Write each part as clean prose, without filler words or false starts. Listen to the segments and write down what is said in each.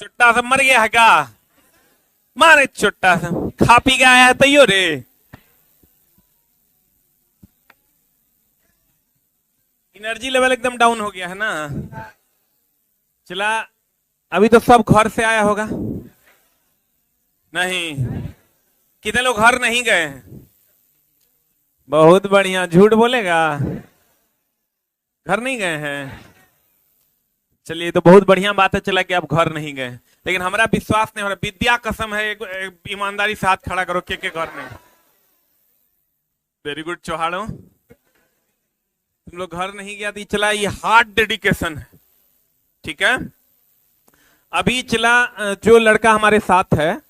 चुट्टा सा मर गया है क्या? मारे चुट्टा सा खा पी के आया है तैयो रे। एनर्जी लेवल एकदम डाउन हो गया है ना। चला, अभी तो सब घर से आया होगा। नहीं, कितने लोग घर नहीं गए हैं? बहुत बढ़िया, झूठ बोलेगा, घर नहीं गए हैं। चलिए, तो बहुत बढ़िया बात है चला कि आप घर नहीं गए, लेकिन हमारा विश्वास नहीं हो रहा। विद्या कसम है, एक ईमानदारी से हाथ खड़ा करो के घर नहीं। वेरी गुड चौहाड़ो, तुम लोग घर नहीं गया तो चला, ये हार्ड डेडिकेशन है। ठीक है, अभी चला जो लड़का हमारे साथ है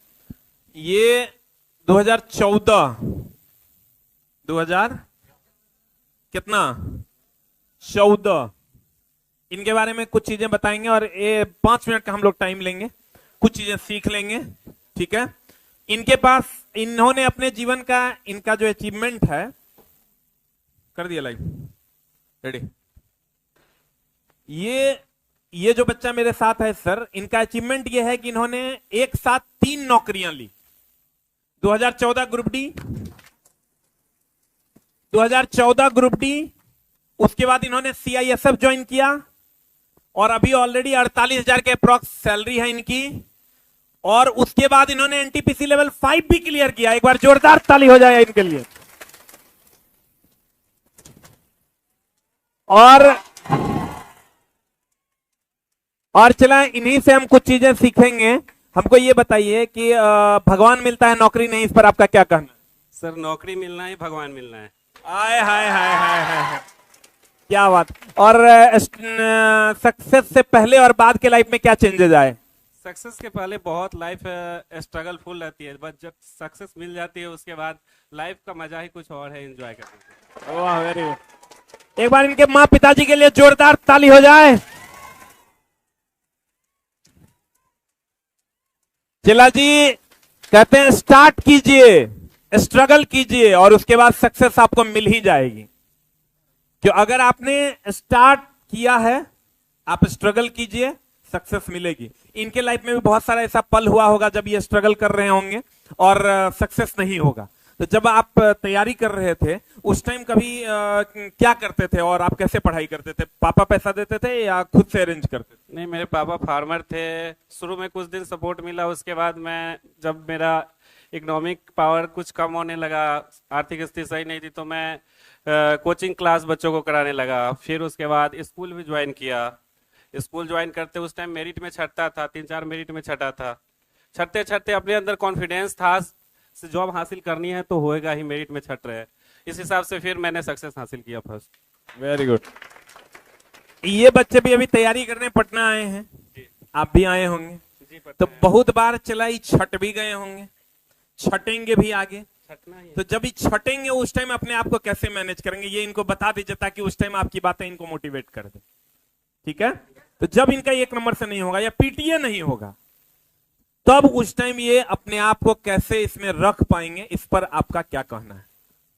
ये 2014 कितना 14 इनके बारे में कुछ चीजें बताएंगे और ये 5 मिनट का हम लोग टाइम लेंगे, कुछ चीजें सीख लेंगे। ठीक है, इनके पास इन्होंने अपने जीवन का इनका जो अचीवमेंट है कर दिया लाइव रेडी। ये जो बच्चा मेरे साथ है सर, इनका अचीवमेंट ये है कि इन्होंने एक साथ 3 नौकरियां ली। 2014 ग्रुप डी, 2014 ग्रुप डी, उसके बाद इन्होंने सीआईएसएफ ज्वाइन किया और अभी ऑलरेडी 48,000 के अप्रॉक्स सैलरी है इनकी। और उसके बाद इन्होंने एनटीपीसी लेवल 5 भी क्लियर किया। एक बार जोरदार ताली हो जाए इनके लिए। और चला, इन्हीं से हम कुछ चीजें सीखेंगे। हमको ये बताइए कि भगवान मिलता है नौकरी नहीं, इस पर आपका क्या कहना है? सर, नौकरी मिलना है, भगवान मिलना है। आय हाय हाय हाय हाय, क्या बात। और सक्सेस से पहले और बाद के लाइफ में क्या चेंजेस आए? सक्सेस के पहले बहुत लाइफ स्ट्रगल फुल रहती है, बस जब सक्सेस मिल जाती है उसके बाद लाइफ का मजा ही कुछ और है, एंजॉय करने। वाह, वेरी गुड। एक बार इनके माँ पिताजी के लिए जोरदार ताली हो जाए। चिल्ला जी कहते हैं स्टार्ट कीजिए, स्ट्रगल कीजिए और उसके बाद सक्सेस आपको मिल ही जाएगी। क्यों? अगर आपने स्टार्ट किया है, आप स्ट्रगल कीजिए, सक्सेस मिलेगी। इनके लाइफ में भी बहुत सारा ऐसा पल हुआ होगा जब ये स्ट्रगल कर रहे होंगे और सक्सेस नहीं होगा। तो जब आप तैयारी कर रहे थे उस टाइम कभी क्या करते थे और आप कैसे पढ़ाई करते थे? पापा पैसा देते थे या खुद से अरेंज करते थे? नहीं, मेरे पापा फार्मर थे। शुरू में कुछ दिन सपोर्ट मिला, उसके बाद मैं जब मेरा इकोनॉमिक पावर कुछ कम होने लगा, आर्थिक स्थिति सही नहीं थी, तो मैं कोचिंग क्लास बच्चों को कराने लगा। फिर उसके बाद स्कूल भी ज्वाइन किया। स्कूल ज्वाइन करते उस टाइम मेरिट में छटता था, 3-4 मेरिट में छटा था। छटते छटते अपने अंदर कॉन्फिडेंस था, जॉब हासिल करनी है तो होएगा ही, मेरिट में छट रहे। इस हिसाब से फिर मैंने सक्सेस हासिल किया फर्स्ट। Very good. ये बच्चे भी अभी तैयारी करने पटना आए हैं, आप भी आए होंगे जी, तो बहुत बार चलाई छट भी गए होंगे, छटेंगे भी आगे। तो जब ये छटेंगे उस टाइम अपने आप को कैसे मैनेज करेंगे ये इनको बता दीजिए, ताकि उस टाइम आपकी बातें इनको मोटिवेट कर दे। ठीक है, तो जब इनका 1 नंबर से नहीं होगा या पीटीए नहीं होगा, तब उस टाइम ये अपने आप को कैसे इसमें रख पाएंगे, इस पर आपका क्या कहना है?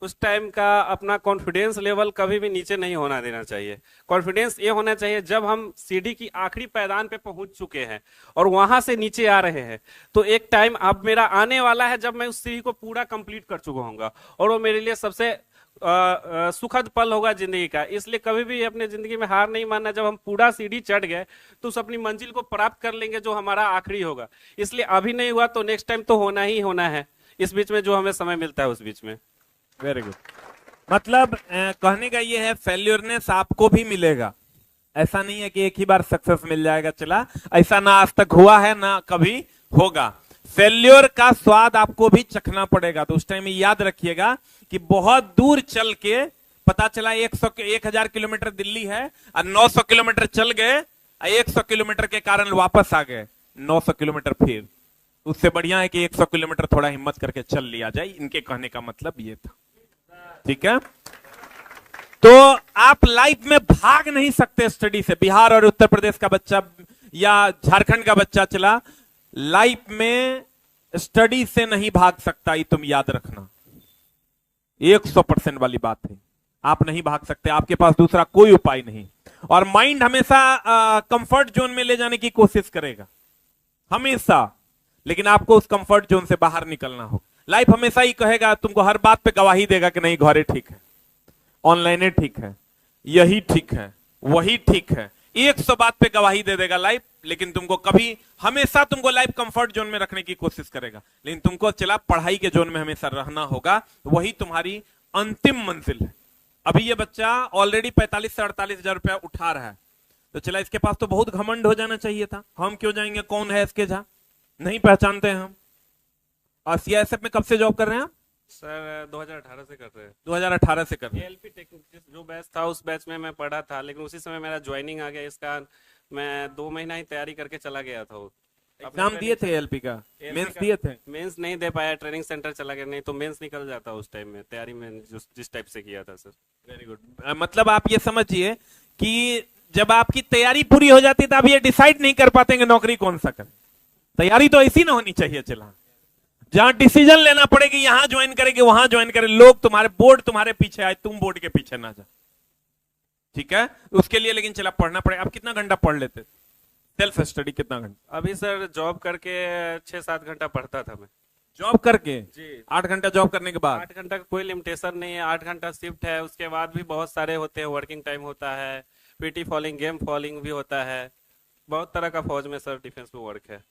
उस टाइम का अपना कॉन्फिडेंस लेवल कभी भी नीचे नहीं होना देना चाहिए। कॉन्फिडेंस ये होना चाहिए जब हम सीढ़ी की आखिरी पायदान पे पहुंच चुके हैं और वहां से नीचे आ रहे हैं, तो एक टाइम अब मेरा आने वाला है जब मैं उस सीढ़ी को पूरा कंप्लीट कर चुका हूंगा और वो मेरे लिए सबसे सुखद पल होगा जिंदगी का। इसलिए कभी भी अपने जिंदगी में हार नहीं मानना। जब हम पूरा सीढ़ी चढ़ गए तो उस अपनी मंजिल को प्राप्त कर लेंगे जो हमारा आखिरी होगा। इसलिए अभी नहीं हुआ तो नेक्स्ट टाइम तो होना ही होना है, इस बीच में जो हमें समय मिलता है उस बीच में। Very good. मतलब कहने का ये है फेल्योरनेस आपको भी मिलेगा, ऐसा नहीं है कि एक ही बार सक्सेस मिल जाएगा। चला, ऐसा ना आज तक हुआ है ना कभी होगा। फेल्योर का स्वाद आपको भी चखना पड़ेगा। तो उस टाइम याद रखिएगा कि बहुत दूर चल के पता चला 1000 किलोमीटर दिल्ली है और 900 किलोमीटर चल गए, 100 किलोमीटर के कारण वापस आ गए 900 किलोमीटर फिर। उससे बढ़िया है कि 100 किलोमीटर थोड़ा हिम्मत करके चल लिया जाए। इनके कहने का मतलब ये था। ठीक है, तो आप लाइफ में भाग नहीं सकते स्टडी से। बिहार और उत्तर प्रदेश का बच्चा या झारखंड का बच्चा चला, लाइफ में स्टडी से नहीं भाग सकता, ये तुम याद रखना। 100% वाली बात है, आप नहीं भाग सकते, आपके पास दूसरा कोई उपाय नहीं। और माइंड हमेशा कंफर्ट जोन में ले जाने की कोशिश करेगा। हमेशा। लेकिन आपको उस कंफर्ट जोन से बाहर निकलना हो। लाइफ हमेशा ही कहेगा, तुमको हर बात पे गवाही देगा कि नहीं घरे ठीक है, ऑनलाइन ठीक है, यही ठीक है, वही ठीक है, 100 बात पे गवाही दे देगा लाइफ। लेकिन तुमको कभी, हमेशा तुमको लाइफ कंफर्ट जोन में रखने की कोशिश करेगा। लेकिन तुमको चला पढ़ाई के जोन में हमेशा रहना होगा, वही तुम्हारी अंतिम मंजिल है। अभी ये बच्चा ऑलरेडी 45 से 48 हजार रुपया उठा रहा है, तो चला इसके पास तो बहुत घमंड हो जाना चाहिए था। हम क्यों जाएंगे, कौन है एसके झा, नहीं पहचानते हैं हम। और सीआईएसएफ में कब से जॉब कर रहे हैं आप? सर 2018 से कर रहे हैं। 2018 से कर रहे हैं। एएलपी टेक्निक जो बैच था उस बैच में मैं पढ़ा था, लेकिन उसी समय मेरा ज्वाइनिंग आ गया, इसका मैं 2 महीना ही तैयारी करके चला गया था। एग्जाम दिए थे एलपी का, मेंस दिए थे? मेंस नहीं दे पाया, ट्रेनिंग सेंटर चला गया, नहीं तो मेंस निकल जाता उस टाइम में, तैयारी में जिस टाइप से किया था सर। Very good. मतलब आप ये समझिए कि जब आपकी तैयारी पूरी हो जाती है तो आप ये डिसाइड नहीं कर पाते कि नौकरी कौन सा करें। तैयारी तो ऐसी ना होनी चाहिए, चला जहां डिसीजन लेना पड़े कि यहां ज्वाइन करेंगे वहां ज्वाइन करें, लोग तुम्हारे बोर्ड तुम्हारे पीछे आए, तुम बोर्ड के पीछे ना जा, ठीक है? उसके लिए लेकिन चला पढ़ना पड़े। आप कितना घंटा पढ़ लेते थे सेल्फ स्टडी, कितना घंटा? अभी सर जॉब करके 6-7 घंटा पढ़ता था मैं। जॉब करके जी 8 घंटा जॉब करने के बाद? 8 घंटा का कोई लिमिटेशन नहीं है, 8 घंटा शिफ्ट है, उसके बाद भी बहुत सारे होते हैं, वर्किंग टाइम होता है, पीटी फॉलिंग, गेम फॉलिंग भी होता है, बहुत तरह का फौज में सर डिफेंस में वर्क है।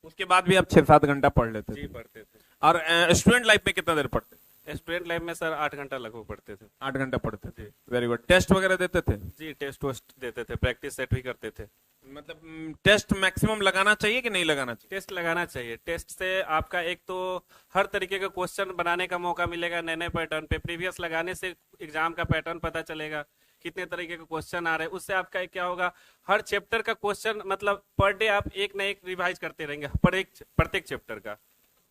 उसके बाद भी आप 6-7 घंटा पढ़ लेते जी थे? पढ़ते थे। और स्टूडेंट लाइफ में कितना देर पढ़ते? स्टूडेंट लाइफ में सर 8 घंटा लगभग पढ़ते थे। 8 घंटा पढ़ते थे। Very good. टेस्ट वगैरह देते थे? जी टेस्ट वेस्ट देते थे, प्रैक्टिस सेट भी करते थे। मतलब टेस्ट मैक्सिमम लगाना चाहिए कि नहीं लगाना चाहिए? टेस्ट लगाना चाहिए। टेस्ट से आपका एक तो हर तरीके का क्वेश्चन बनाने का मौका मिलेगा, नए नए पैटर्न पे प्रीवियस लगाने से एग्जाम का पैटर्न पता चलेगा, कितने तरीके के क्वेश्चन आ रहे हैं। उससे आपका क्या होगा, हर चैप्टर का क्वेश्चन मतलब पर डे आप एक ना एक रिवाइज करते रहेंगे, प्रत्येक चैप्टर का,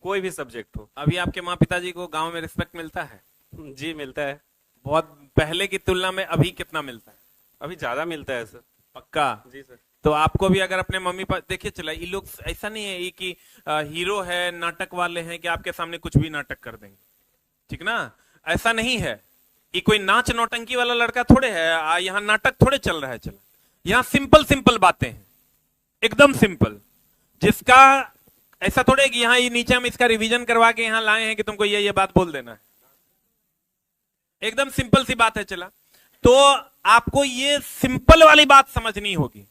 कोई भी सब्जेक्ट हो। अभी आपके माँ पिताजी को गांव में रिस्पेक्ट मिलता है? जी मिलता है। बहुत पहले की तुलना में अभी कितना मिलता है? अभी ज्यादा मिलता है सर। पक्का? जी सर। तो आपको भी अगर अपने मम्मी पापा, देखिए चला ये लोग ऐसा नहीं है ये कि हीरो है, नाटक वाले हैं कि आपके सामने कुछ भी नाटक कर देंगे, ठीक ना? ऐसा नहीं है। ये कोई नाच नौटंकी वाला लड़का थोड़े है, यहाँ नाटक थोड़े चल रहा है। चला यहाँ सिंपल सिंपल बातें हैं, एकदम सिंपल, जिसका ऐसा थोड़े कि यहाँ ये नीचे हम इसका रिवीजन करवा के यहाँ लाए हैं कि तुमको ये बात बोल देना है। एकदम सिंपल सी बात है। चला तो आपको ये सिंपल वाली बात समझनी होगी,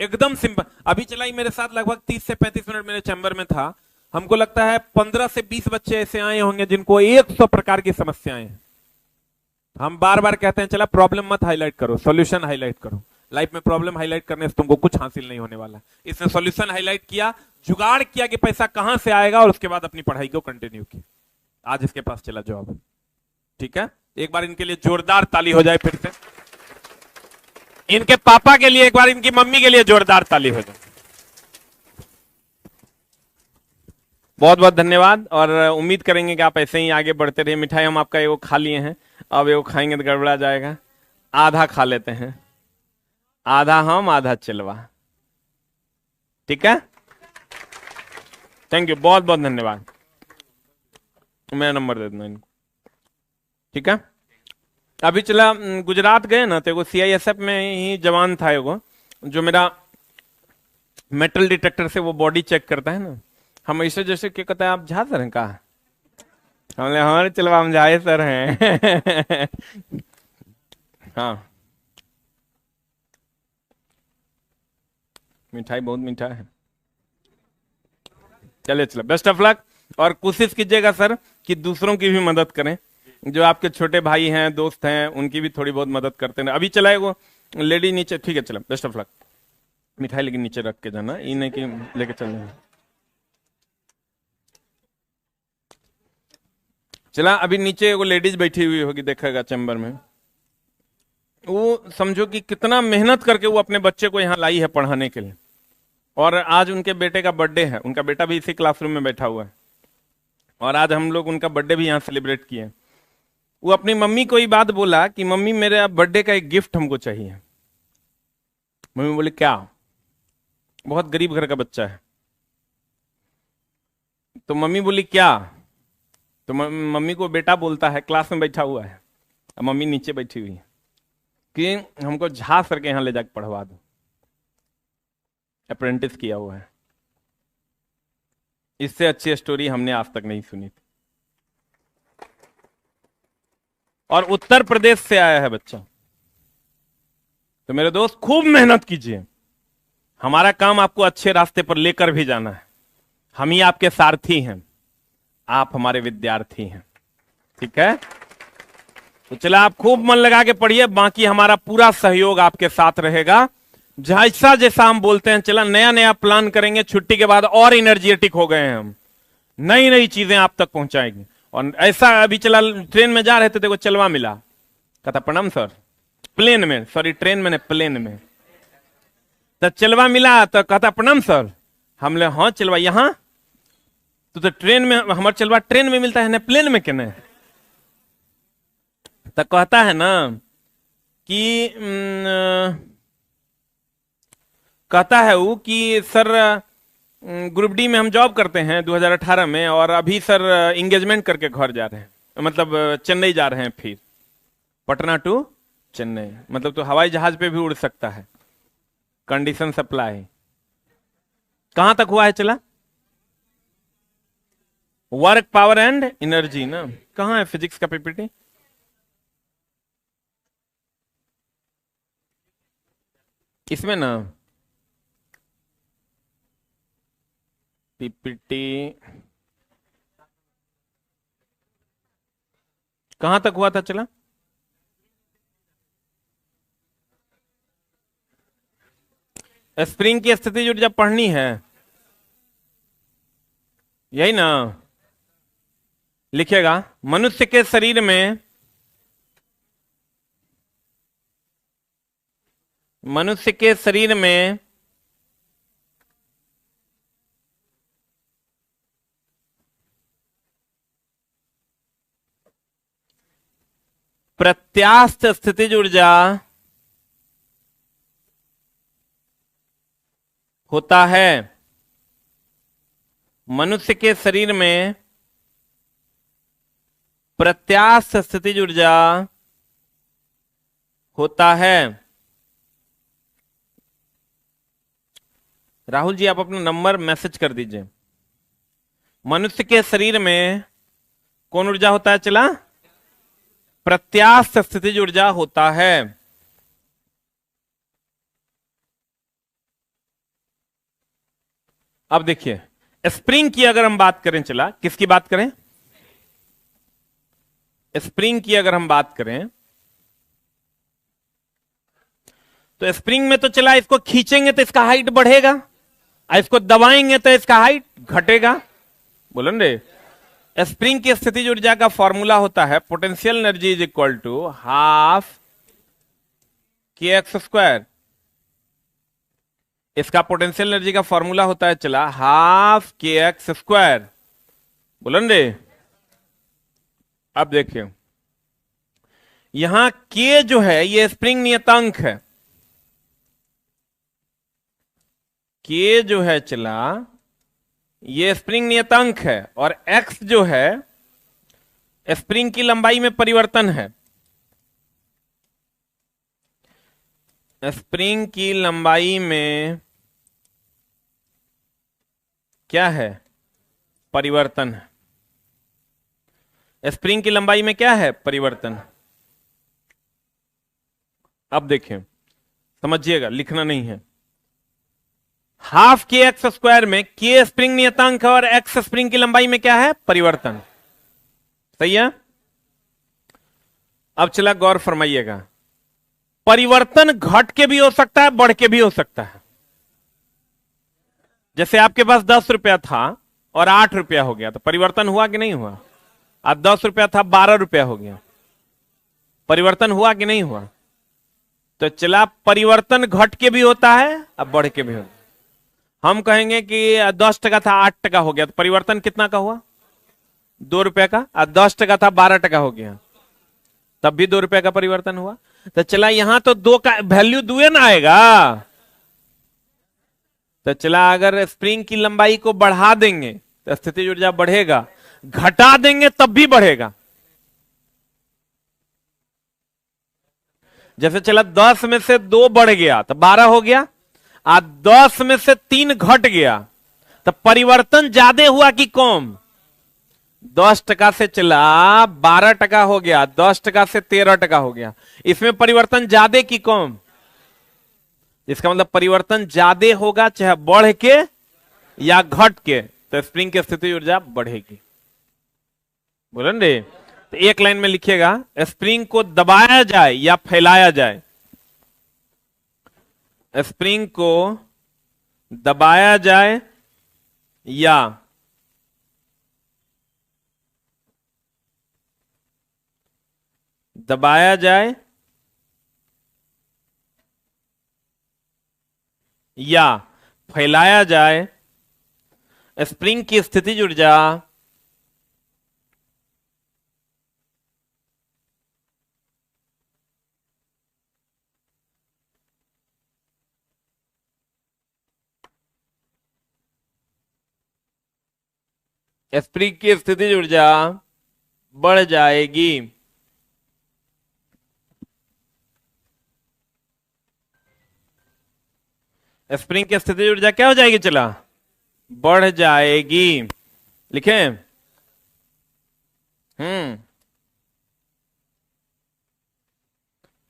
एकदम सिंपल। अभी चला ही मेरे साथ लगभग 30 से 35 मिनट मेरे चैम्बर में था। हमको लगता है 15 से 20 बच्चे ऐसे आए होंगे जिनको 100 प्रकार की समस्याएं हैं। हम बार बार कहते हैं चला प्रॉब्लम मत हाईलाइट करो, सॉल्यूशन हाईलाइट करो। लाइफ में प्रॉब्लम हाईलाइट करने से तुमको कुछ हासिल नहीं होने वाला। इसने सॉल्यूशन हाईलाइट किया, जुगाड़ किया कि पैसा कहां से आएगा, और उसके बाद अपनी पढ़ाई को कंटिन्यू किया। आज इसके पास चला जॉब, ठीक है? एक बार इनके लिए जोरदार ताली हो जाए फिर से। इनके पापा के लिए एक बार, इनकी मम्मी के लिए जोरदार ताली हो जाए। बहुत बहुत धन्यवाद, और उम्मीद करेंगे कि आप ऐसे ही आगे बढ़ते रहिए। मिठाई हम आपका एगो खा लिए हैं, अब एगो खाएंगे तो गड़बड़ा जाएगा। आधा खा लेते हैं, आधा हम आधा चिलवा, ठीक है? थैंक यू, बहुत बहुत धन्यवाद। मैं नंबर दे दूंगा इनको, ठीक है? अभी चला गुजरात गए ना, तो एगो सीआईएसएफ में ही जवान था एगो, जो मेरा मेटल डिटेक्टर से वो बॉडी चेक करता है ना। हम ऐसे जैसे क्या कहते हैं, आप झा सर हैं का? हमने हमारे चलवा हम झाए सर हैं। हाँ, मिठाई बहुत मीठा है। चलिए चलो, बेस्ट ऑफ लक, और कोशिश कीजिएगा सर कि दूसरों की भी मदद करें। जो आपके छोटे भाई हैं, दोस्त हैं, उनकी भी थोड़ी बहुत मदद करते हैं। अभी चलाए वो लेडी नीचे, ठीक है? चलो, बेस्ट ऑफ लक। मिठाई लेकिन नीचे रख के जाना, ये नहीं कि लेके चलना। चला अभी नीचे वो लेडीज बैठी हुई होगी, देखेगा चैम्बर में। वो समझो कि कितना मेहनत करके वो अपने बच्चे को यहाँ लाई है पढ़ाने के लिए। और आज उनके बेटे का बर्थडे है, उनका बेटा भी इसी क्लासरूम में बैठा हुआ है, और आज हम लोग उनका बर्थडे भी यहाँ सेलिब्रेट किए। वो अपनी मम्मी को ही बात बोला कि मम्मी मेरे बर्थडे का एक गिफ्ट हमको चाहिए। मम्मी बोले क्या? बहुत गरीब घर का बच्चा है। तो मम्मी बोली क्या? तो मम्मी को बेटा बोलता है, क्लास में बैठा हुआ है, और मम्मी नीचे बैठी हुई है, कि हमको झा सर के यहाँ ले जाकर पढ़वा दो, अप्रेंटिस किया हुआ है। इससे अच्छी स्टोरी हमने आज तक नहीं सुनी थी। और उत्तर प्रदेश से आया है बच्चा। तो मेरे दोस्त खूब मेहनत कीजिए, हमारा काम आपको अच्छे रास्ते पर लेकर भी जाना है। हम ही आपके सारथी हैं, आप हमारे विद्यार्थी हैं, ठीक है। तो चला आप खूब मन लगा के पढ़िए, बाकी हमारा पूरा सहयोग आपके साथ रहेगा। जैसा जैसा हम बोलते हैं, चला नया नया प्लान करेंगे, छुट्टी के बाद और एनर्जेटिक हो गए हैं हम, नई नई चीजें आप तक पहुंचाएंगे। और ऐसा अभी चला ट्रेन में जा रहे थे, देखो चलवा मिला, कहता प्रणाम सर, प्लेन में, सॉरी ट्रेन में नहीं प्लेन में, तो चलवा मिला तो कहता प्रणाम सर। हमले हाँ चलवा यहां तो ट्रेन में, हमारा चलवा ट्रेन में मिलता है ना, प्लेन में कहने। तो कहता है ना कि कहता है वो कि सर ग्रुप डी में हम जॉब करते हैं 2018 में, और अभी सर इंगेजमेंट करके घर जा रहे हैं, मतलब चेन्नई जा रहे हैं, फिर पटना टू चेन्नई, मतलब तो हवाई जहाज पे भी उड़ सकता है, कंडीशन सप्लाई। कहां तक हुआ है चला? वर्क पावर एंड एनर्जी ना, कहां है फिजिक्स का पीपीटी? इसमें ना पीपीटी कहां तक हुआ था चला? स्प्रिंग की स्थिति जो जब पढ़नी है, यही ना लिखेगा। मनुष्य के शरीर में, मनुष्य के शरीर में प्रत्यास्थ स्थितिज ऊर्जा होता है। मनुष्य के शरीर में प्रत्यास्थ स्थितिज ऊर्जा होता है। राहुल जी आप अपना नंबर मैसेज कर दीजिए। मनुष्य के शरीर में कौन ऊर्जा होता है चला? प्रत्यास्थ स्थितिज ऊर्जा होता है। अब देखिए स्प्रिंग की अगर हम बात करें, चला किसकी बात करें? स्प्रिंग की अगर हम बात करें तो स्प्रिंग में तो चला इसको खींचेंगे तो इसका हाइट बढ़ेगा, इसको दबाएंगे तो इसका हाइट घटेगा। बोलो रे, स्प्रिंग की स्थितिज ऊर्जा का फॉर्मूला होता है potential energy is equal to half k x square. इसका पोटेंशियल एनर्जी का फॉर्मूला होता है चला हाफ के एक्स स्क्वायर। बोलो रे, अब देखिए यहां के जो है ये स्प्रिंग नियतांक है, के जो है चला ये स्प्रिंग नियतांक है, और एक्स जो है स्प्रिंग की लंबाई में परिवर्तन है। स्प्रिंग की लंबाई में क्या है? परिवर्तन है। स्प्रिंग की लंबाई में क्या है? परिवर्तन। अब देखें समझिएगा, लिखना नहीं है। हाफ के एक्स स्क्वायर में के स्प्रिंग नियतांक है और एक्स स्प्रिंग की लंबाई में क्या है? परिवर्तन। सही है। अब चला गौर फरमाइएगा, परिवर्तन घट के भी हो सकता है, बढ़ के भी हो सकता है। जैसे आपके पास 10 रुपया था और 8 रुपया हो गया, तो परिवर्तन हुआ कि नहीं हुआ? अब 10 रुपया था 12 रुपया हो गया, परिवर्तन हुआ कि नहीं हुआ? तो चला परिवर्तन घट के भी होता है, अब बढ़ के भी होता है। हम कहेंगे कि 10 टका था 8 टका हो गया, तो परिवर्तन कितना का हुआ? 2 रुपए का। और 10 टका था 12 टका हो गया, तब भी 2 रुपए का परिवर्तन हुआ। तो चला यहां तो 2 का वैल्यू दुए ना आएगा। तो चला अगर स्प्रिंग की लंबाई को बढ़ा देंगे तो स्थितिज ऊर्जा बढ़ेगा, घटा देंगे तब भी बढ़ेगा। जैसे चला 10 में से 2 बढ़ गया तो 12 हो गया, और 10 में से 3 घट गया तो परिवर्तन ज्यादा हुआ कि कम? 10% से चला 12% हो गया, 10% से 13% हो गया। इसमें परिवर्तन ज्यादा कि कम? इसका मतलब परिवर्तन ज्यादा होगा, चाहे बढ़ के या घट के, तो स्प्रिंग की स्थिति ऊर्जा बढ़ेगी। बोले ना रे? तो एक लाइन में लिखिएगा, स्प्रिंग को दबाया जाए या फैलाया जाए। स्प्रिंग को दबाया जाए या दबाया जाए या फैलाया जाए, स्प्रिंग की स्थितिज ऊर्जा स्प्रिंग की स्थितिज ऊर्जा बढ़ जाएगी। स्प्रिंग की स्थितिज ऊर्जा क्या हो जाएगी? चला बढ़ जाएगी। लिखे?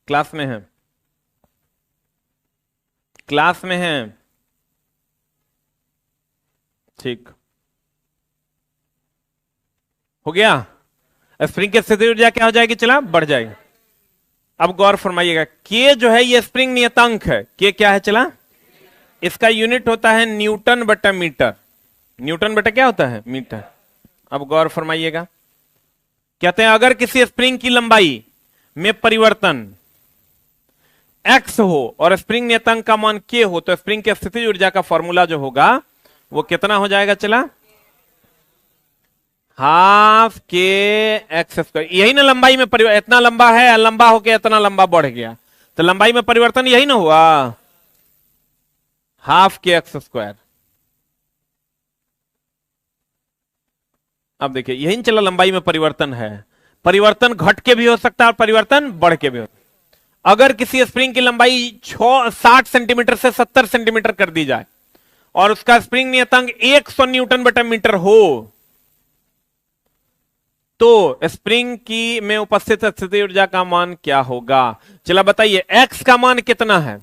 क्लास में है, क्लास में है, ठीक हो गया। स्प्रिंग की स्थिति ऊर्जा क्या हो जाएगी? चला बढ़ जाएगी। अब गौर फरमाइएगा, के जो है ये स्प्रिंग नियतांक है। के क्या है? चला इसका यूनिट होता है न्यूटन बटा मीटर। न्यूटन बटा क्या होता है? मीटर। अब गौर फरमाइएगा, कहते हैं अगर किसी स्प्रिंग की लंबाई में परिवर्तन x हो और स्प्रिंग नियतांक का मान k हो, तो स्प्रिंग की स्थितिज ऊर्जा का फॉर्मूला जो होगा वो कितना हो जाएगा? चला हाफ के एक्स स्क्वायर। यही ना लंबाई में परिवर्तन, इतना लंबा है, लंबा होके इतना लंबा बढ़ गया, तो लंबाई में परिवर्तन यही ना हुआ, हाफ के एक्स स्क्वायर। अब देखिए यही चला लंबाई में परिवर्तन है, परिवर्तन घट के भी हो सकता है और परिवर्तन बढ़ के भी हो सकता है। अगर किसी स्प्रिंग की लंबाई 60 सेंटीमीटर से 70 सेंटीमीटर कर दी जाए और उसका स्प्रिंग नियतांक 100 न्यूटन बटा मीटर हो, तो स्प्रिंग की में उपस्थित स्थिति ऊर्जा का मान क्या होगा? चला बताइए, x का मान कितना है?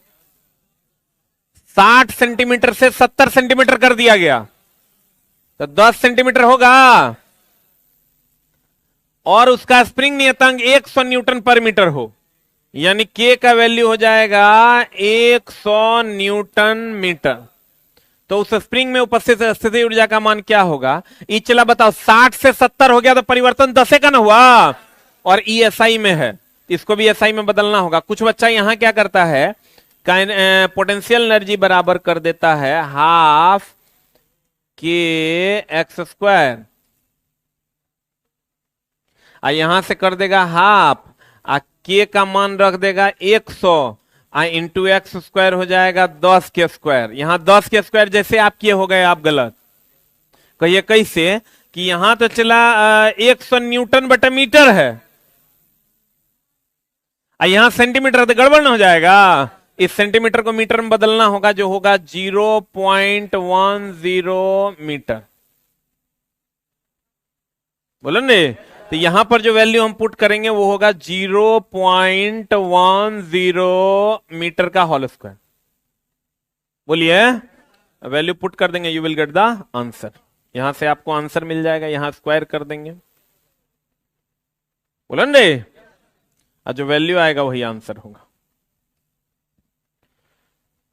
60 सेंटीमीटर से 70 सेंटीमीटर कर दिया गया तो 10 सेंटीमीटर होगा, और उसका स्प्रिंग नियतांक 100 न्यूटन पर मीटर हो, यानी k का वैल्यू हो जाएगा 100 न्यूटन मीटर। तो उस स्प्रिंग में उपस्थित स्थिति ऊर्जा का मान क्या होगा? ई चला बताओ, 60 से 70 हो गया तो परिवर्तन 10 का ना हुआ, और ई एसआई में है, इसको भी एसआई में बदलना होगा। कुछ बच्चा यहां क्या करता है, पोटेंशियल एनर्जी बराबर कर देता है हाफ के एक्स स्क्वायर, यहां से कर देगा हाफ, के का मान रख देगा 100 इंटू एक्स स्क्वायर हो जाएगा 10 के स्क्वायर। यहां 10 के स्क्वायर जैसे आप किए हो गए, आप गलत कहिए कैसे कि यहां तो चला 100 न्यूटन बटा मीटर है, यहां सेंटीमीटर तो गड़बड़ ना हो जाएगा, इस सेंटीमीटर को मीटर में बदलना होगा, जो होगा 0.10 मीटर। बोलो ने? तो यहां पर जो वैल्यू हम पुट करेंगे वो होगा 0.10 मीटर का होल स्क्वायर। बोलिए, वैल्यू पुट कर देंगे, you will get the answer. यहां से आपको आंसर मिल जाएगा, यहां स्क्वायर कर देंगे। बोलो ने? और जो वैल्यू आएगा वही आंसर होगा।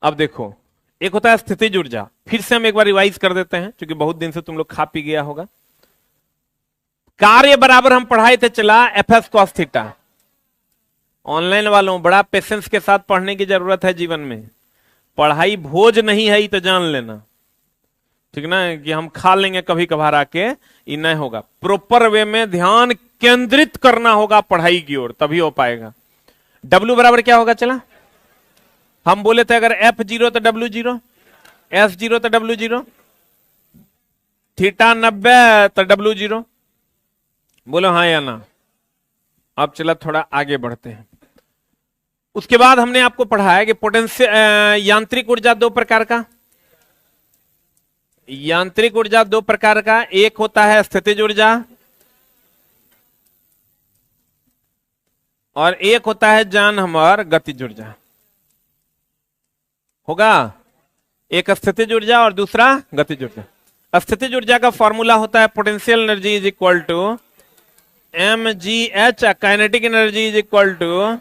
अब देखो, एक होता है स्थितिज ऊर्जा, फिर से हम एक बार रिवाइज कर देते हैं क्योंकि बहुत दिन से तुम लोग खा पी गया होगा। कार्य बराबर हम पढ़ाए थे, चला F S cos theta. Online वालों, बड़ा पेशेंस के साथ पढ़ने की जरूरत है जीवन में, पढ़ाई भोज नहीं है, तो जान लेना, ठीक ना, कि हम खा लेंगे कभी कभार आके, ये नहीं होगा। प्रॉपर वे में ध्यान केंद्रित करना होगा पढ़ाई की ओर, तभी हो पाएगा। W बराबर क्या होगा? चला हम बोले थे अगर F0 तो W0, S0 तो W0, थीटा 90 तो W0। बोलो हाँ या ना? अब चला थोड़ा आगे बढ़ते हैं। उसके बाद हमने आपको पढ़ाया कि पोटेंशियल यांत्रिक ऊर्जा दो प्रकार का, यांत्रिक ऊर्जा दो प्रकार का, एक होता है स्थितिज ऊर्जा और एक होता है जान हमार गतिज ऊर्जा। होगा एक स्थितिज ऊर्जा और दूसरा गतिज ऊर्जा। स्थितिज ऊर्जा का फॉर्मूला होता है potential energy is equal to mgh, kinetic energy is equal to,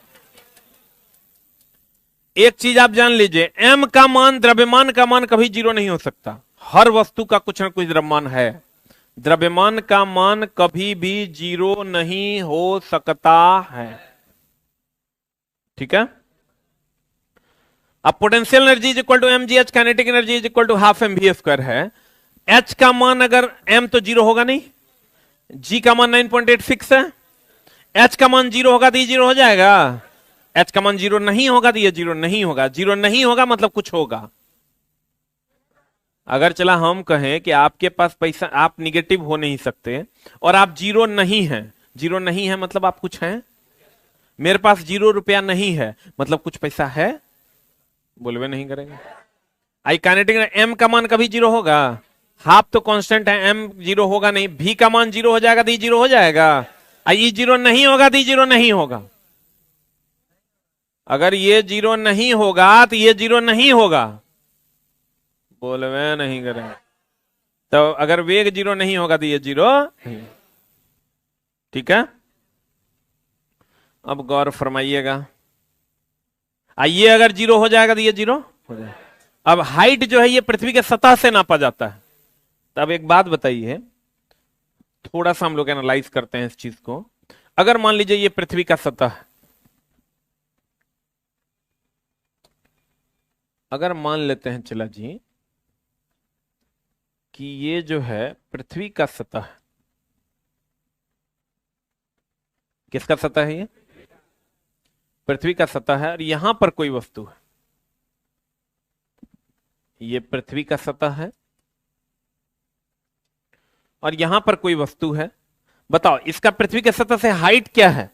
एक चीज आप जान लीजिए, m का मान, द्रव्यमान का मान कभी जीरो नहीं हो सकता। हर वस्तु का कुछ ना कुछ द्रव्यमान है, द्रव्यमान का मान कभी भी जीरो नहीं हो सकता है। ठीक है। अब potential energy is equal to mgh, kinetic energy is equal to half mv² है। h का मान अगर m तो जीरो होगा नहीं, g का मान 9.86 है, h का मान जीरो होगा तो ये जीरो हो जाएगा, h का मान जीरो नहीं होगा तो ये जीरो नहीं होगा। जीरो नहीं होगा मतलब कुछ होगा। अगर चला हम कहें कि आपके पास पैसा, आप निगेटिव हो नहीं सकते और आप जीरो नहीं हैं, जीरो नहीं है मतलब आप कुछ हैं। मेरे पास 0 रुपया नहीं है मतलब कुछ पैसा है, बोलवे नहीं करेंगे। आई काइनेटिक, m का मान कभी जीरो होगा, हाफ तो कांस्टेंट है, m जीरो होगा नहीं, v का मान जीरो हो जाएगा तो जीरो हो जाएगा, आई जीरो नहीं होगा तो जीरो नहीं होगा। अगर ये जीरो नहीं होगा तो ये जीरो नहीं होगा, बोलवे नहीं करेंगे। तो अगर वेग जीरो नहीं होगा तो ये जीरो नहीं। ठीक है। अब गौर फरमाइएगा, आइए अगर जीरो हो जाएगा तो ये जीरो हो जाएगा। अब हाइट जो है ये पृथ्वी के सतह से नापा जाता है। तब एक बात बताइए, थोड़ा सा हम लोग एनालाइज करते हैं इस चीज को। अगर मान लीजिए ये पृथ्वी का सतह है, अगर मान लेते हैं चला जी कि ये जो है पृथ्वी का सतह है, किसका सतह है? ये पृथ्वी का सतह है और यहां पर कोई वस्तु है, ये पृथ्वी का सतह है और यहां पर कोई वस्तु है। बताओ इसका पृथ्वी के सतह से हाइट क्या है?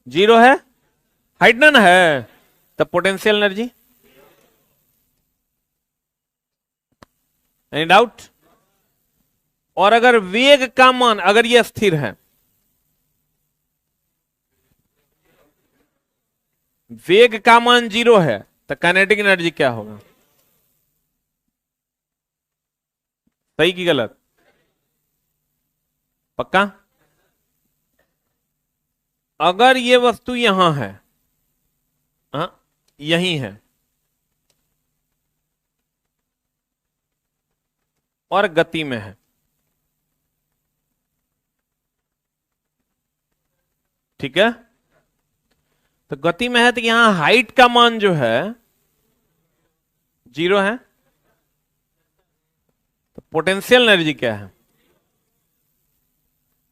जीरो है, हाइट नन है, तब पोटेंशियल एनर्जी, एनी डाउट? और अगर वेग का मान, अगर यह स्थिर है, वेग का मान जीरो है, तो काइनेटिक एनर्जी क्या होगा? सही की गलत? पक्का? अगर ये वस्तु यहां है, हाँ यही है, और गति में है, ठीक है, तो गति में है तो यहां हाइट का मान जो है जीरो है, तो पोटेंशियल एनर्जी क्या है?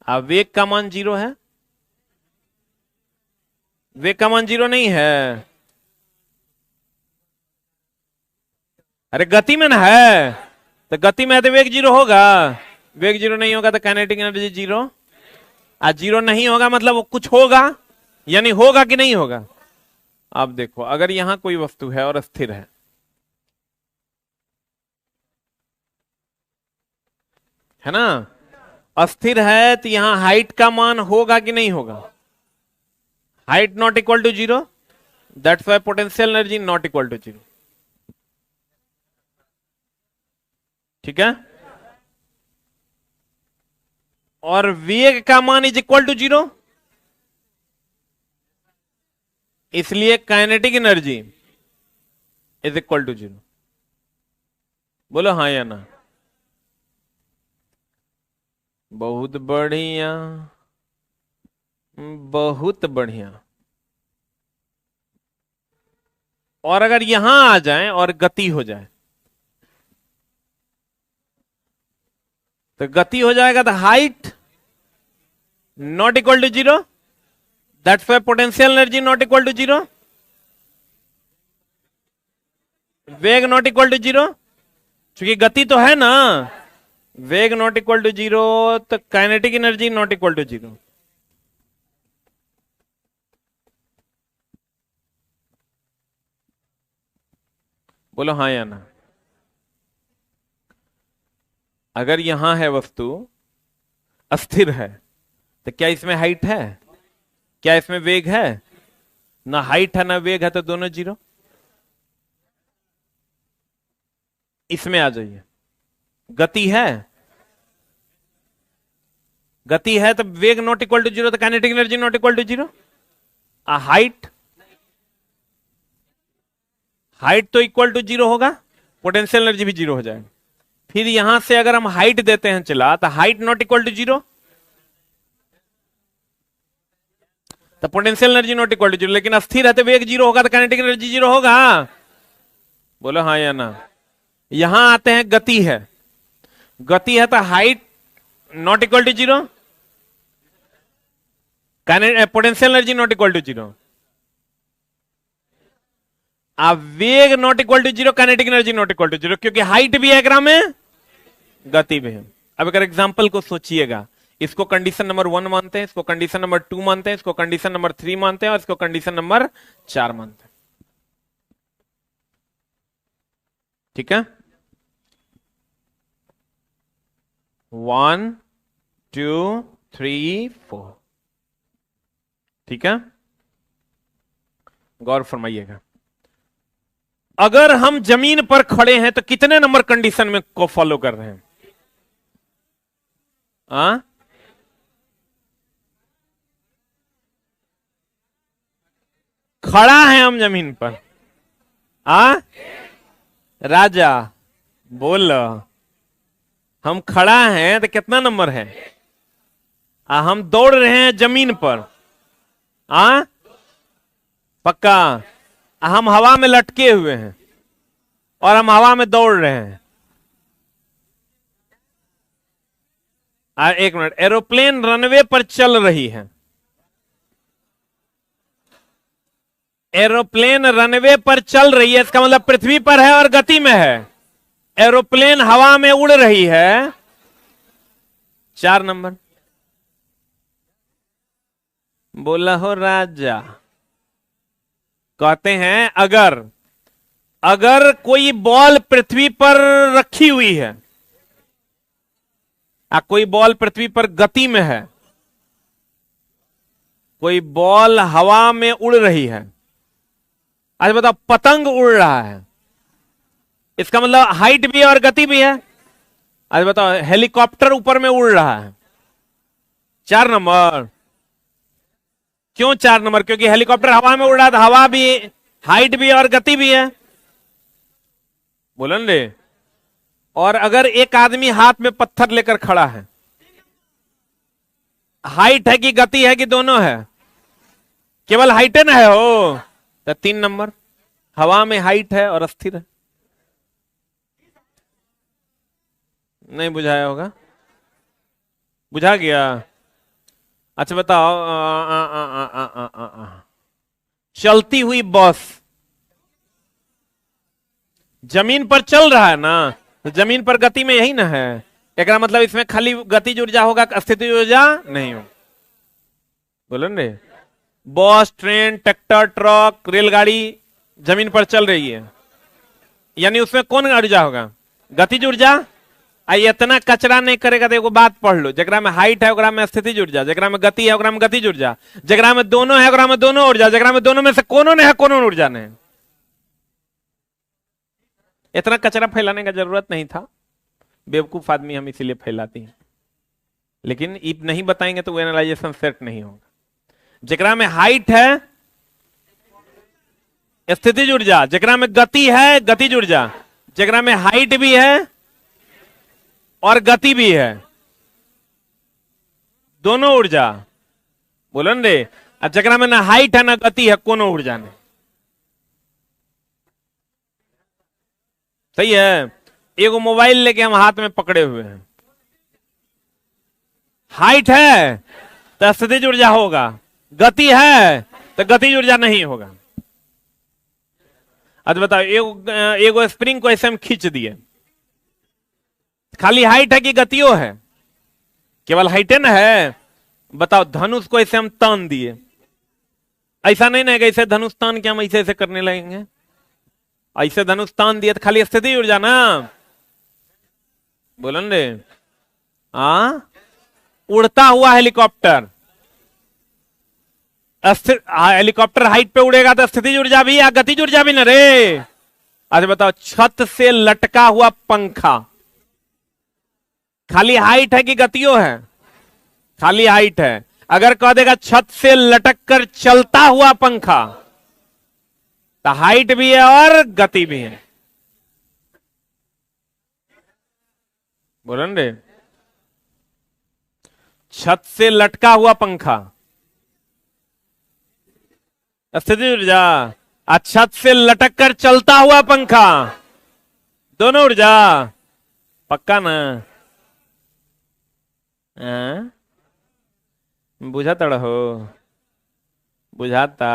अब वेग का मान जीरो है, वेग का मान जीरो नहीं है, अरे गति में ना है, तो गति में है तो वेग जीरो होगा, वेग जीरो नहीं होगा तो काइनेटिक एनर्जी जीरो। आज जीरो नहीं होगा मतलब वो कुछ होगा, यानी होगा कि नहीं होगा? अब देखो अगर यहां कोई वस्तु है और स्थिर है ना, अस्थिर है तो यहां हाइट का मान होगा कि नहीं होगा? Height not equal to zero, that's why potential energy not equal to zero. ठीक है। और वेग का मान इज इक्वल टू जीरो, इसलिए kinetic energy is equal to zero. बोलो हाँ या ना? बहुत बढ़िया, बहुत बढ़िया। और अगर यहां आ जाए और गति हो जाए, तो गति हो जाएगा तो height not equal to zero, that's why potential energy not equal to zero, वेग नॉट इक्वल टू जीरो, क्योंकि गति तो है ना, वेग नॉट इक्वल टू जीरो तो kinetic energy not equal to zero. बोलो हाँ या ना? अगर यहां है वस्तु अस्थिर है तो क्या इसमें हाइट है? क्या इसमें वेग है? ना हाइट है ना वेग है, तो दोनों जीरो। इसमें आ जाइए, गति है, गति है तो वेग नॉट इक्वल टू जीरो, तो kinetic energy not equal to zero. Height, height तो इक्वल टू जीरो होगा, पोटेंशियल एनर्जी भी जीरो हो जाएगा। फिर यहां से अगर हम हाइट देते हैं चला, तो height not equal to zero, तो potential energy not equal to zero. लेकिन अस्थिर है तो वेग जीरो होगा, तो काइनेटिक एनर्जी जीरो होगा। बोलो हाँ या ना। यहां आते हैं, गति है, गति है तो height not equal to zero, potential energy not equal to zero. वेग not equal to zero, kinetic energy not equal to zero, क्योंकि हाइट भी है ग्राम में, गति भी है। अब अगर एग्जांपल को सोचिएगा, इसको कंडीशन नंबर 1 मानते हैं, इसको कंडीशन नंबर 2 मानते हैं, इसको कंडीशन नंबर 3 मानते हैं, और इसको कंडीशन नंबर 4 मानते हैं। ठीक है, 1 2 3 4। ठीक है, गौर फरमाइएगा। अगर हम जमीन पर खड़े हैं तो कितने नंबर कंडीशन में को फॉलो कर रहे हैं? आ? खड़ा है हम जमीन पर। राजा बोल, हम खड़ा हैं तो कितना नंबर है? हम दौड़ रहे हैं जमीन पर। पक्का? हम हवा में लटके हुए हैं और हम हवा में दौड़ रहे हैं। एक मिनट, एरोप्लेन रनवे पर चल रही है, एरोप्लेन रनवे पर चल रही है, इसका मतलब पृथ्वी पर है और गति में है। एरोप्लेन हवा में उड़ रही है, 4 नंबर। बोला हो राजा। कहते हैं अगर कोई बॉल पृथ्वी पर रखी हुई है, कोई बॉल पृथ्वी पर गति में है, कोई बॉल हवा में उड़ रही है। आज बताओ, पतंग उड़ रहा है, इसका मतलब हाइट भी है और गति भी है। आज बताओ, हेलीकॉप्टर ऊपर में उड़ रहा है, 4 नंबर। क्यों 4 नंबर? क्योंकि हेलीकॉप्टर हवा में उड़ रहा था, हवा भी, हाइट भी और गति भी है। बोलन रे। और अगर एक आदमी हाथ में पत्थर लेकर खड़ा है, हाइट है कि गति है कि दोनों है? केवल हाइट है ना है हो, तो 3 नंबर। हवा में हाइट है और अस्थिर है। नहीं बुझाया होगा? बुझा गया? अच्छा बताओ, चलती हुई बस जमीन पर चल रहा है ना, तो जमीन पर गति में यही ना है। एक मतलब इसमें खाली गतिज ऊर्जा होगा, स्थितिज ऊर्जा नहीं हो। बोलो ने। बस, ट्रेन, ट्रैक्टर, ट्रक, रेलगाड़ी जमीन पर चल रही है, यानी उसमें कौन ऊर्जा होगा? गतिज ऊर्जा। इतना कचरा नहीं करेगा तो एगो बात पढ़ लो, जगरा में हाइट है ओकरा में स्थितिज ऊर्जा, जगरा में गति है ओकरा में गतिज ऊर्जा, जगरा में दोनों है ओकरा में दोनों ऊर्जा, जगरा में दोनों में से कोनो ने है कोनो ऊर्जा नहीं। इतना कचरा फैलाने का जरूरत नहीं था, बेवकूफ आदमी हम इसीलिए फैलाती हैं। लेकिन इब नहीं बताएंगे तो वो एनालाइजेशन सेट नहीं होगा। जगरा में हाइट है स्थितिज ऊर्जा, जगरा में गति है गतिज ऊर्जा, जगरा में हाइट भी है और गति भी है, दोनों ऊर्जा। बोलो रे। जगरा में ना हाइट है ना गति है, कोनो ऊर्जा नहीं। सही है। एगो मोबाइल लेके हम हाथ में पकड़े हुए हैं, हाइट है तो स्थितिज ऊर्जा होगा, गति है तो गतिज ऊर्जा नहीं होगा। अब बताओ, एगो स्प्रिंग को ऐसे हम खींच दिए, खाली हाइट है कि गतियो है? केवल हाइट है ना है। बताओ, धनुष को ऐसे हम तान दिए, ऐसा नहीं ना कि ऐसे धनुष तान के हम ऐसे ऐसे करने लगेंगे। ऐसे धनुष तान दिए तो खाली स्थिति ऊर्जा ना, बोलो न रे। हाँ, उड़ता हुआ हेलीकॉप्टर। हेलीकॉप्टर हाइट पे उड़ेगा तो स्थितिज ऊर्जा भी या गतिज ऊर्जा भी न रे। अच्छा बताओ, छत से लटका हुआ पंखा, खाली हाइट है कि गतियो है? खाली हाइट है। अगर कह देगा छत से लटक कर चलता हुआ पंखा, तो हाइट भी है और गति भी है। बोलो न रे। छत से लटका हुआ पंखा, स्थितिज ऊर्जा। छत से लटक कर चलता हुआ पंखा, दोनों ऊर्जा। पक्का ना? बुझाता हो? बुझाता।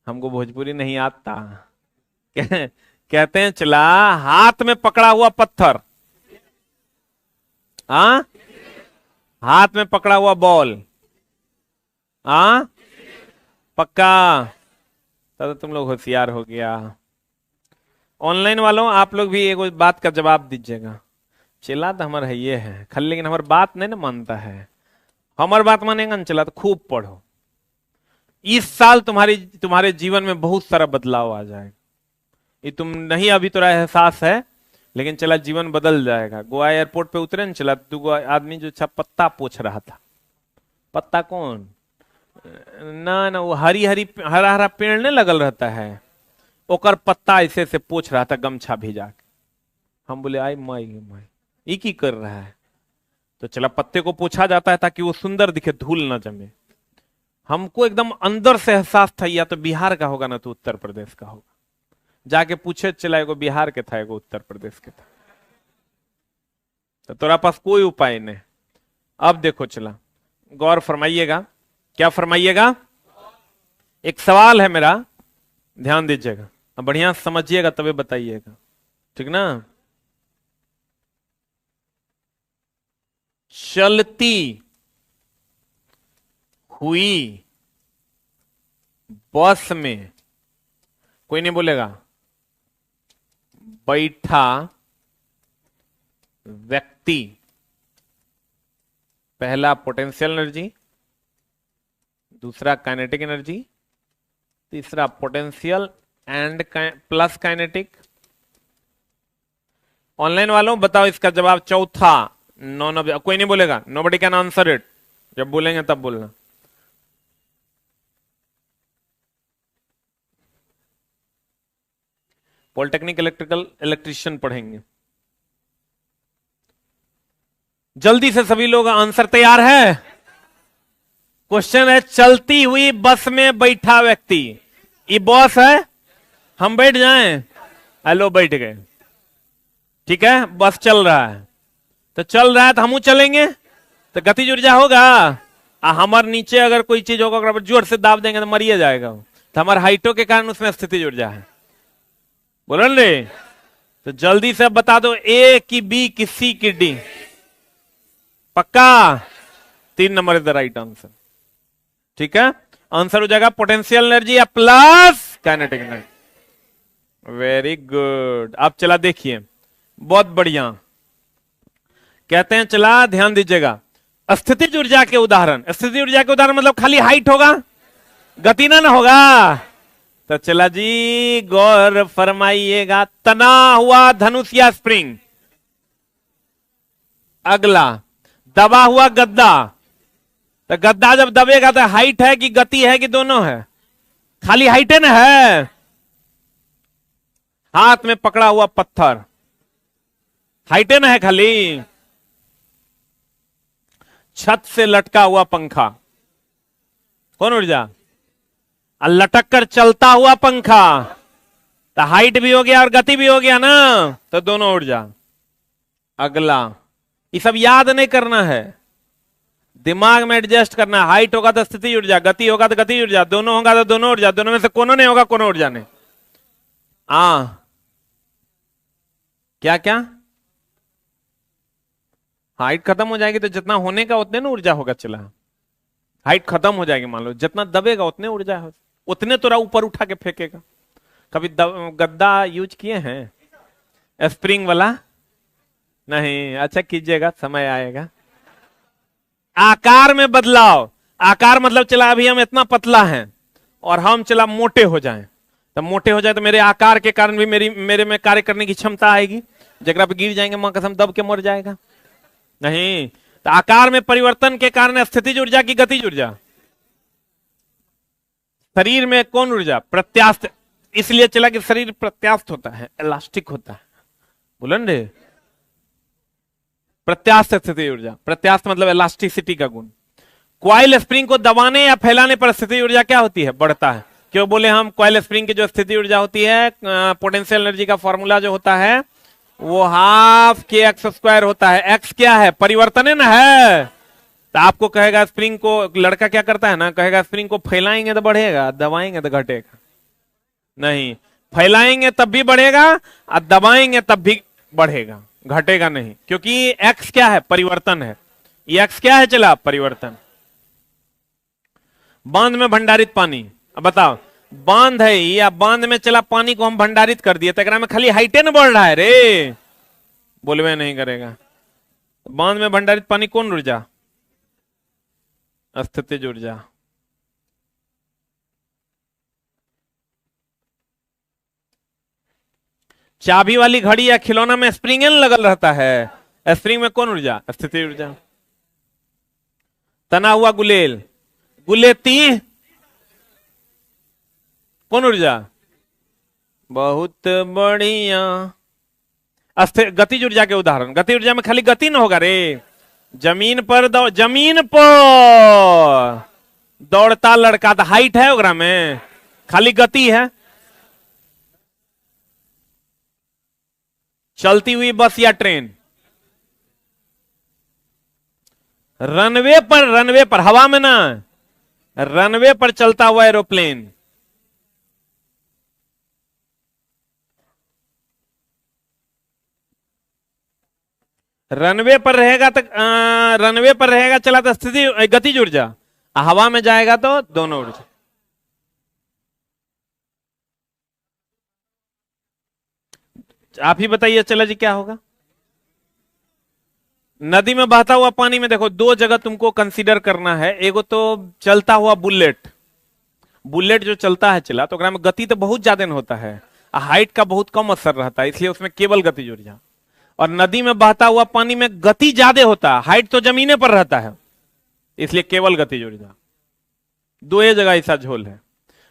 हमको भोजपुरी नहीं आता। कहते हैं चला हाथ में पकड़ा हुआ पत्थर, हाँ, हाथ में पकड़ा हुआ बॉल, हाँ, पक्का। तो तुम लोग होशियार हो गया। ऑनलाइन वालों, आप लोग भी एक बात का जवाब दीजिएगा। चिल्ला तो हमारा ये है खाली, लेकिन हमारी बात नहीं ना मानता है। हमारी बात मानेगा ना चला तो खूब पढ़ो। इस साल तुम्हारे जीवन में बहुत सारा बदलाव आ जाएगा। ये तुम नहीं अभी तो एहसास है, लेकिन चला जीवन बदल जाएगा। गोवा एयरपोर्ट पे उतरे न चला, दो आदमी जो अच्छा पत्ता पोछ रहा था। पत्ता कौन? ना ना, वो हरी हरी हरा हरा पेड़ नहीं लगल रहता है, ओकर पत्ता ऐसे से पोछ रहा था गमछा भिजा के। हम बोले आई माई माई, ये की कर रहा है? तो चला पत्ते को पोछा जाता है ताकि वो सुंदर दिखे, धूल ना जमे। हमको एकदम अंदर से एहसास था या तो बिहार का होगा ना तो उत्तर प्रदेश का होगा। जाके पूछे चला, एगो बिहार के था, एगो उत्तर प्रदेश के था। तो तेरा पास कोई उपाय नहीं। अब देखो चला, गौर फरमाइएगा। क्या फरमाइएगा? एक सवाल है मेरा, ध्यान दीजिएगा, अब बढ़िया समझिएगा तभी बताइएगा, ठीक ना। चलती हुई बस में, कोई नहीं बोलेगा, बैठा व्यक्ति, पहला पोटेंशियल एनर्जी, दूसरा काइनेटिक एनर्जी, तीसरा potential and plus kinetic. Online वालों बताओ इसका जवाब। चौथा नॉन ऑफ, कोई नहीं बोलेगा, नोबडी कैन आंसर इट। जब बोलेंगे तब बोलना। पॉलिटेक्निक इलेक्ट्रिशियन पढ़ेंगे। जल्दी से सभी लोग, आंसर तैयार है? क्वेश्चन है, चलती हुई बस में बैठा व्यक्ति। ये बस है, हम बैठ जाएं? हेलो, बैठ गए, ठीक है, बस चल रहा है। तो चल रहा है तो हम चलेंगे तो गतिज ऊर्जा होगा। हमारे नीचे अगर कोई चीज होगा, अगर जोर से दाब देंगे तो मरिए जाएगा। तो हमारे हाइटों के कारण उसमें स्थितिज ऊर्जा है। बोलो रे। तो जल्दी से बता दो, ए की बी की सी की डी? पक्का? 3 number is the right answer, ठीक है। आंसर हो जाएगा पोटेंशियल एनर्जी या plus kinetic energy. Very good. अब चला देखिए, बहुत बढ़िया। कहते हैं चला, ध्यान दीजिएगा, स्थितिज ऊर्जा के उदाहरण। स्थितिज ऊर्जा के उदाहरण मतलब खाली हाइट होगा, गति ना होगा। तो चला जी, गौर फरमाइएगा। तना हुआ धनुष या स्प्रिंग। अगला, दबा हुआ गद्दा। तो गद्दा जब दबेगा तो हाइट है कि गति है कि दोनों है? खाली हाइट है ना है। हाथ में पकड़ा हुआ पत्थर, हाइट है ना है खाली। छत से लटका हुआ पंखा, कौन ऊर्जा? लटक कर चलता हुआ पंखा, तो हाइट भी हो गया और गति भी हो गया ना, तो दोनों ऊर्जा। अगला, ये सब याद नहीं करना है, दिमाग में एडजस्ट करना है। हाइट होगा तो स्थिति ऊर्जा, गति होगा तो गति ऊर्जा, दोनों होगा तो दोनों ऊर्जा, दोनों में से कोनो नहीं होगा, कोनो ऊर्जा नहीं। क्या क्या? हाइट खत्म हो जाएगी तो जितना होने का उतने ना ऊर्जा होगा। चला, हाइट खत्म हो जाएगी, मान लो जितना दबेगा उतने ऊर्जा हो, उतने तोरा ऊपर उठा के फेंकेगा। कभी गद्दा यूज किए हैं स्प्रिंग वाला? नहीं, अच्छा कीजिएगा, समय आएगा। आकार में बदलाव, आकार मतलब चला अभी हम इतना पतला हैं और हम चला मोटे हो जाएं, तो मोटे हो जाए तो मेरे आकार के कारण भी मेरे में कार्य करने की क्षमता आएगी। जगह पे गिर जाएंगे मां कसम दब के मर जाएगा। नहीं, तो आकार में परिवर्तन के कारण स्थितिज ऊर्जा की गतिज ऊर्जा। शरीर में कौन ऊर्जा? प्रत्यास्थ। इसलिए चला कि शरीर प्रत्यास्थ होता है, इलास्टिक होता है। बुलंद रे, प्रत्यास्थ स्थिति ऊर्जा। प्रत्यास्थ मतलब इलास्टिसिटी का गुण। क्वाइल स्प्रिंग को दबाने या फैलाने पर स्थिति ऊर्जा क्या होती है? बढ़ता है। क्यों बोले हम? क्वाइल स्प्रिंग की जो स्थिति ऊर्जा होती है, पोटेंशियल एनर्जी का फॉर्मूला जो होता है वो हाफ के एक्स स्क्वायर होता है। एक्स क्या है? परिवर्तन है ना, है। तो आपको कहेगा स्प्रिंग को, लड़का क्या करता है ना, कहेगा स्प्रिंग को फैलाएंगे तो बढ़ेगा, दबाएंगे तो घटेगा। नहीं, फैलाएंगे तब भी बढ़ेगा और दबाएंगे तब भी बढ़ेगा, घटेगा नहीं। क्योंकि एक्स क्या है? परिवर्तन है। ये एक्स क्या है? चला परिवर्तन। बांध में भंडारित पानी, अब बताओ, बांध है या बांध में चला पानी को हम भंडारित कर दिए, तो में खाली हाइटे न बढ़ रहा है रे, बोलवे नहीं करेगा। बांध में भंडारित पानी कौन ऊर्जा? स्थितिज ऊर्जा। चाबी वाली घड़ी या खिलौना में स्प्रिंग लगल रहता है, स्प्रिंग में कौन ऊर्जा? स्थितिज ऊर्जा। तना हुआ गुलेल, गुलेती कौन ऊर्जा? बहुत बढ़िया। गतिज ऊर्जा के उदाहरण। गति ऊर्जा में खाली गति न होगा रे, जमीन पर जमीन पर दौड़ता लड़का, तो हाइट है ओकरा में, खाली गति है। चलती हुई बस या ट्रेन, रनवे पर हवा में ना, रनवे पर चलता हुआ एरोप्लेन। रनवे पर रहेगा तो रनवे पर रहेगा चला तो स्थिति गतिज ऊर्जा, हवा में जाएगा तो दोनों ऊर्जा। आप ही बताइए चला जी क्या होगा? नदी में बहता हुआ पानी में देखो दो जगह तुमको कंसीडर करना है। एगो तो चलता हुआ बुलेट, बुलेट जो चलता है चला तो में गति तो बहुत ज्यादा होता है, हाइट का बहुत कम असर रहता है, इसलिए उसमें केवल गतिज ऊर्जा। और नदी में बहता हुआ पानी में गति ज्यादा होता है, हाइट तो जमीने पर रहता है, इसलिए केवल गतिज ऊर्जा। दो ये जगह ऐसा झोल है।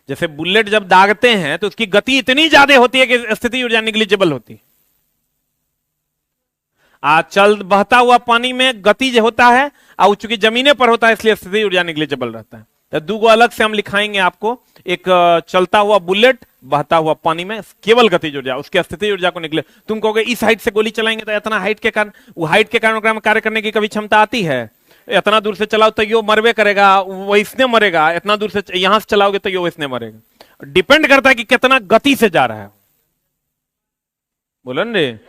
जैसे बुलेट जब दागते हैं तो उसकी गति इतनी ज्यादा होती है कि स्थिति ऊर्जा निग्लिजिबल होती है। चल बहता हुआ पानी में गति जो होता है और चूंकि जमीने पर होता है इसलिए स्थिति ऊर्जा निग्लिजिबल रहता है। तो दो अलग से हम लिखाएंगे आपको, एक चलता हुआ बुलेट, बहता हुआ पानी में केवल गतिज ऊर्जा, उसकी स्थिति ऊर्जा को निकले। तुम कहोगे इस हाइट से गोली चलाएंगे तो इतना हाइट के कारण, वो हाइट के कारण में कार्य करने की कभी क्षमता आती है? इतना दूर से चलाओ तो यो मरवे करेगा, वो इसने मरेगा। इतना दूर से यहां से चलाओगे तो यो इसने मरेगा। डिपेंड करता है कि कितना गति से जा रहा है। बोलो रे,